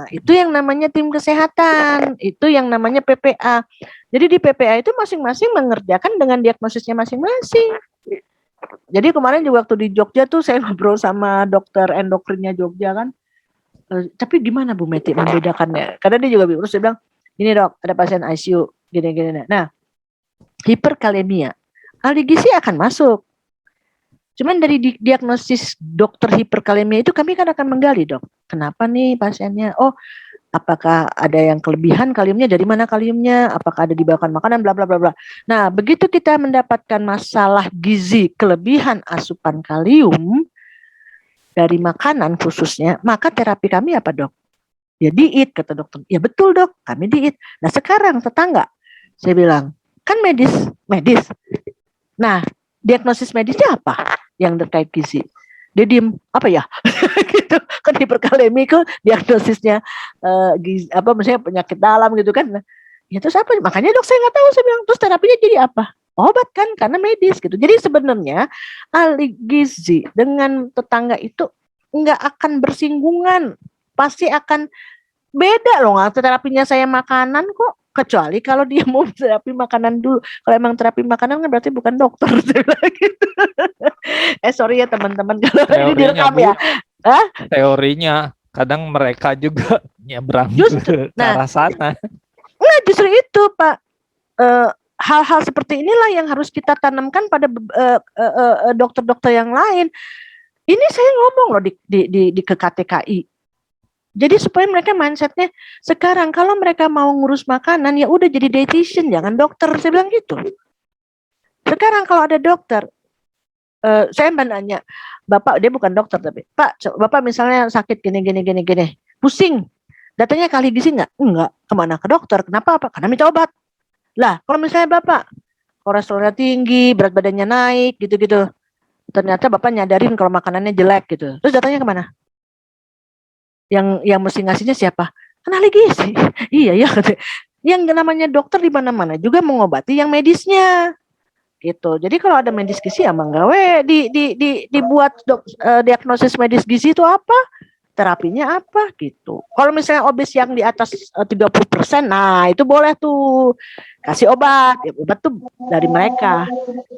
itu yang namanya tim kesehatan, itu yang namanya PPA. Jadi di PPA itu masing-masing mengerjakan dengan diagnosisnya masing-masing. Jadi kemarin juga waktu di Jogja tuh saya ngobrol sama dokter endokrinnya Jogja kan. Tapi gimana Bu Meti membedakannya? Karena dia juga terus dia bilang, gini dok, ada pasien ICU, gini-gini. Nah, hiperkalemia, ahli gizi akan masuk. Cuman dari diagnosis dokter hiperkalemia itu kami kan akan menggali, dok. Kenapa nih pasiennya? Oh, apakah ada yang kelebihan kaliumnya? Dari mana kaliumnya? Apakah ada dibawakan makanan? Bla bla bla bla. Nah, begitu kita mendapatkan masalah gizi, kelebihan asupan kalium dari makanan khususnya, maka terapi kami apa, dok? Ya diit, kata dokter. Ya betul, dok, kami diit. Nah, sekarang tetangga, saya bilang, kan medis. Nah, diagnosis medisnya apa yang terkait gizi? Dia diem, apa ya? Gitu kan, hiperkalemi itu diagnosisnya gizi, apa misalnya penyakit dalam gitu kan. Ya terus apa? Makanya dok saya nggak tahu, saya bilang, terus terapinya jadi apa? Obat kan, karena medis gitu. Jadi sebenarnya ahli gizi dengan tetangga itu nggak akan bersinggungan, pasti akan beda loh. Terapinya saya makanan kok, kecuali kalau dia mau terapi makanan dulu. Kalau emang terapi makanan kan berarti bukan dokter. Gitu. Sorry ya teman-teman kalau ini direkam ya. Teorinya kadang mereka juga nyebrang ke arah sana. Nah justru itu Pak, hal-hal seperti inilah yang harus kita tanamkan pada dokter-dokter yang lain. Ini saya ngomong loh di ke KTKI. Jadi supaya mereka mindsetnya sekarang kalau mereka mau ngurus makanan ya udah jadi dietitian, jangan dokter. Saya bilang gitu. Sekarang kalau ada dokter, saya nanya, Bapak, dia bukan dokter tapi, Pak, Bapak misalnya sakit gini, pusing, datanya kali gizi nggak? Enggak. Kemana? Ke dokter. Kenapa? Apa? Karena minta obat. Lah, kalau misalnya Bapak kolesterolnya tinggi, berat badannya naik, gitu-gitu, ternyata Bapak nyadarin kalau makanannya jelek gitu, terus datanya kemana? Yang mesti ngasihnya siapa? Kan ahli gizi. Iya ya. Yang namanya dokter di mana-mana juga mengobati yang medisnya. Gitu. Jadi kalau ada medis gizi emang gawe dibuat diagnosis medis gizi itu apa? Terapinya apa gitu. Kalau misalnya obes yang di atas 30%, nah itu boleh tuh kasih obat. Ya, obat tuh dari mereka.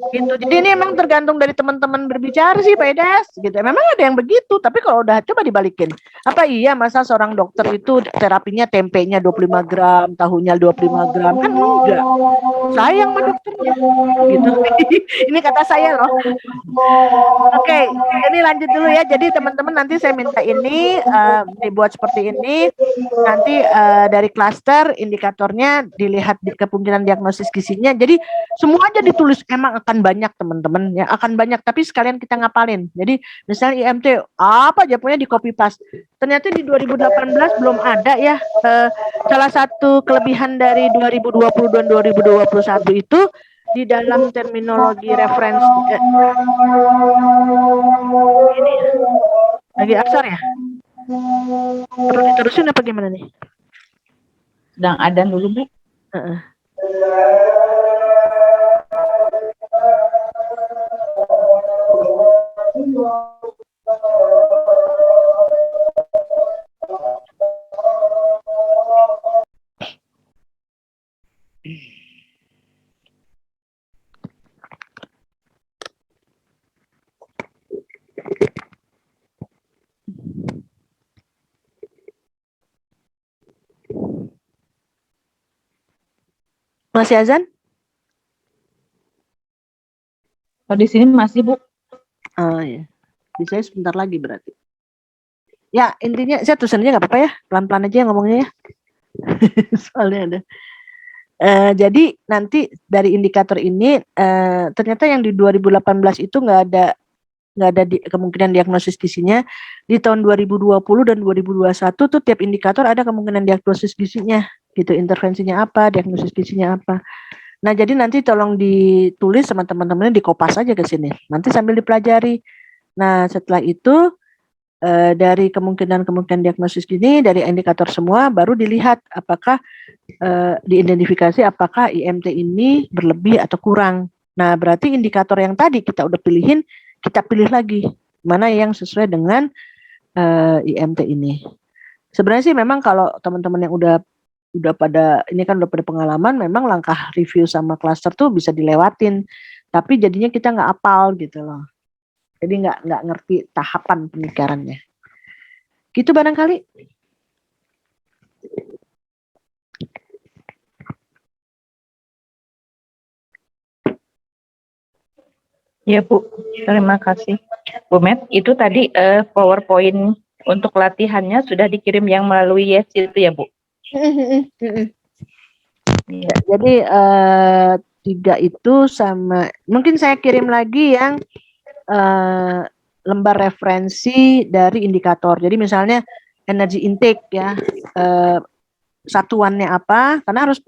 Gitu. Jadi ini emang tergantung dari teman-teman berbicara sih Pak Edes. Gitu. Memang ada yang begitu, tapi kalau udah coba dibalikin. Apa iya masa seorang dokter itu terapinya tempenya 25 gram, tahunya 25 gram? Kan enggak. Sayang sama dokternya. Gitu. Ini kata saya loh. Oke, ini lanjut dulu ya. Jadi teman-teman nanti saya minta ini dibuat seperti ini. Nanti dari klaster indikatornya dilihat di kemungkinan diagnosis gizinya. Jadi semua aja ditulis, emang akan banyak teman-teman ya, akan banyak, tapi sekalian kita ngapalin. Jadi misalnya IMT apa aja punya di copy paste. Ternyata di 2018 belum ada ya. Salah satu kelebihan dari 2020 dan 2021 itu di dalam terminologi referensi ini lagi aksar ya. Perlu diterusin apa gimana nih? Sedang adan dulu, Bu. Masih azan? Kalau di sini masih, Bu. Oh ya, bisa sebentar lagi berarti. Ya intinya saya tulisan aja nggak apa-apa ya, pelan-pelan aja ngomongnya ya. Soalnya ada. Jadi nanti dari indikator ini ternyata yang di 2018 itu nggak ada kemungkinan diagnosis gizinya. Di tahun 2020 dan 2021 tuh tiap indikator ada kemungkinan diagnosis gizinya gitu, intervensinya apa, diagnosis gizinya apa. Nah, jadi nanti tolong ditulis sama teman-temannya, dikopas aja ke sini. Nanti sambil dipelajari. Nah, setelah itu dari kemungkinan diagnosis ini, dari indikator semua, baru dilihat apakah diidentifikasi apakah IMT ini berlebih atau kurang. Nah, berarti indikator yang tadi kita udah pilihin, kita pilih lagi mana yang sesuai dengan IMT ini. Sebenarnya sih memang kalau teman-teman yang udah pada ini kan udah pada pengalaman, memang langkah review sama klaster tuh bisa dilewatin, tapi jadinya kita nggak apal gitu loh. Jadi nggak ngerti tahapan pemikirannya. Gitu barangkali. Ya Bu, terima kasih. Bu Met, itu tadi PowerPoint untuk latihannya sudah dikirim yang melalui Yes itu ya Bu? Ya, jadi 3 itu sama, mungkin saya kirim lagi yang lembar referensi dari indikator. Jadi misalnya energy intake ya, satuannya apa, karena harus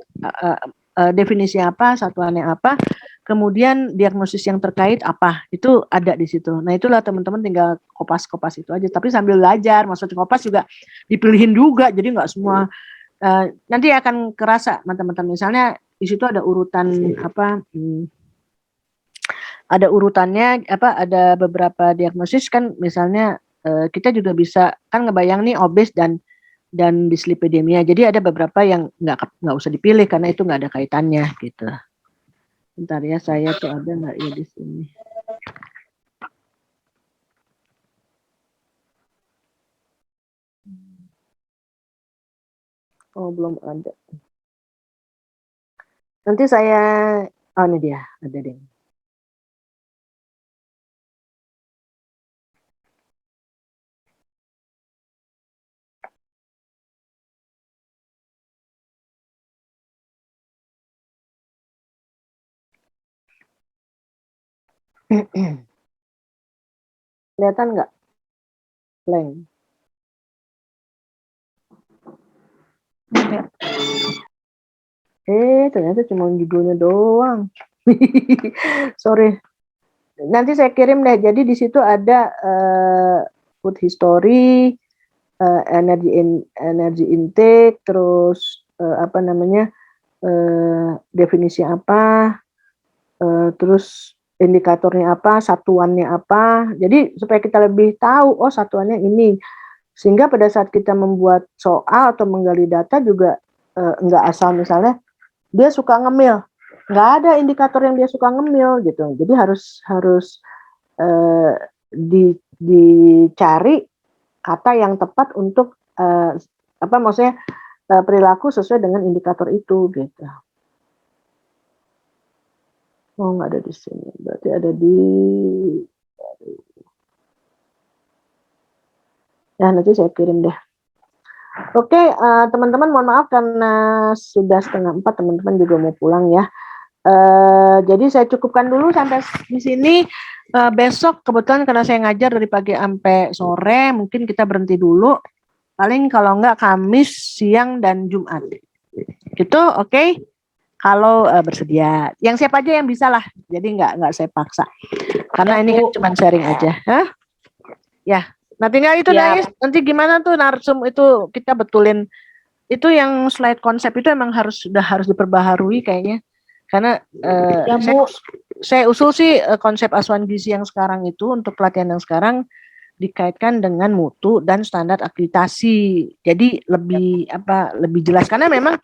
definisi apa, satuannya apa, kemudian diagnosis yang terkait apa, itu ada di situ. Nah itulah teman-teman tinggal kopas-kopas itu aja, tapi sambil belajar, maksudnya kopas juga dipilihin juga, jadi nggak semua, nanti akan kerasa teman-teman, misalnya di situ ada urutan apa, ada urutannya apa, ada beberapa diagnosis kan, misalnya kita juga bisa kan ngebayang nih obes dan dislipidemia. Jadi ada beberapa yang nggak usah dipilih karena itu nggak ada kaitannya gitu. Bentar ya, saya tuh ada nggak ya di sini? Oh belum ada. Nanti saya, oh ini dia, ada deh. Kelihatan nggak? Blank. Ternyata cuma judulnya doang. Sorry. Nanti saya kirim deh. Jadi di situ ada food history, energy intake, terus apa namanya, definisi apa, terus indikatornya apa, satuannya apa. Jadi supaya kita lebih tahu, oh satuannya ini. Sehingga pada saat kita membuat soal atau menggali data juga nggak asal misalnya dia suka ngemil, nggak ada indikator yang dia suka ngemil gitu. Jadi harus dicari kata yang tepat untuk apa maksudnya perilaku sesuai dengan indikator itu gitu. Oh nggak ada di sini, berarti ada di, ya nanti saya kirim deh. Oke, teman-teman mohon maaf karena sudah 3:30 teman-teman juga mau pulang ya. Jadi saya cukupkan dulu sampai di sini. Besok kebetulan karena saya ngajar dari pagi sampai sore, mungkin kita berhenti dulu. Paling kalau enggak Kamis, siang, dan Jumat. Gitu, oke? Kalau bersedia. Yang siapa aja yang bisa lah. Jadi enggak saya paksa. Karena ini kan cuma sharing aja. Hah? Ya. Nah tinggal itu Ya. Nais, nanti gimana tuh narsum itu kita betulin. Itu yang slide konsep itu emang sudah harus diperbaharui kayaknya. Karena Ya Bu, saya usul sih konsep asuhan gizi yang sekarang itu untuk pelatihan yang sekarang dikaitkan dengan mutu dan standar akreditasi. Jadi lebih jelas karena memang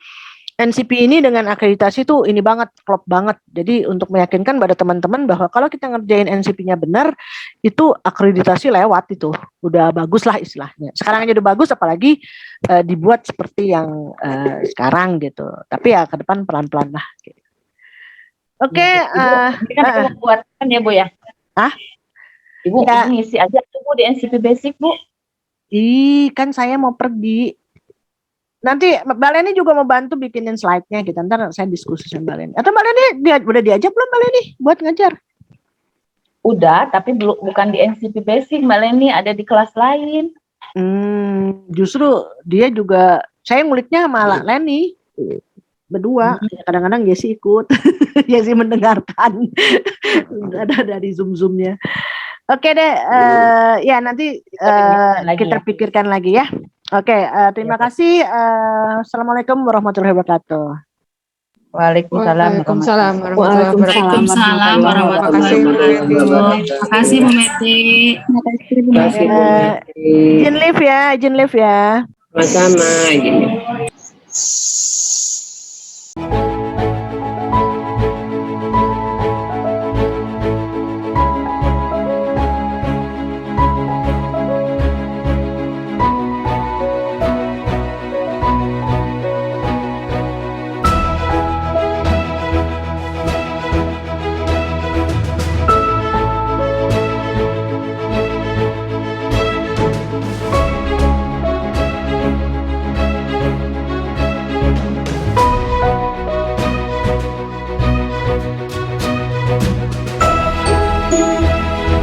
NCP ini dengan akreditasi tuh ini banget, klop banget. Jadi untuk meyakinkan pada teman-teman bahwa kalau kita ngerjain NCP-nya benar, itu akreditasi lewat itu. Udah bagus lah istilahnya. Sekarang aja udah bagus, apalagi dibuat seperti yang sekarang gitu. Tapi ya ke depan pelan-pelan lah. Gitu. Oke. Ibu, ini kan Ibu buatkan ya Bu ya? Hah? Ibu Ya. ngisi aja tuh Bu di NCP Basic Bu. Kan saya mau pergi. Nanti Mbak Leni juga mau bantu bikinin slide-nya gitu. Ntar saya diskusi sama Mbak Leni. Atau Mbak Leni udah diajak belum Mbak Leni buat ngajar? Udah, tapi bukan di NCP Basic. Mbak Leni ada di kelas lain. Justru dia juga, saya nguliknya sama Leni. berdua. Kadang-kadang Yesi ikut, Yesi mendengarkan. Ada dari Zoom-Zoomnya. Oke deh, ya nanti kita pikirkan lagi ya. Oke, terima kasih. Assalamualaikum warahmatullahi wabarakatuh. Waalaikumsalam. Waalaikumsalam warahmatullahi wabarakatuh. Terima kasih Bu Meti. Terima kasih Bu Meti. Izin live ya, izin live ya. Sama-sama.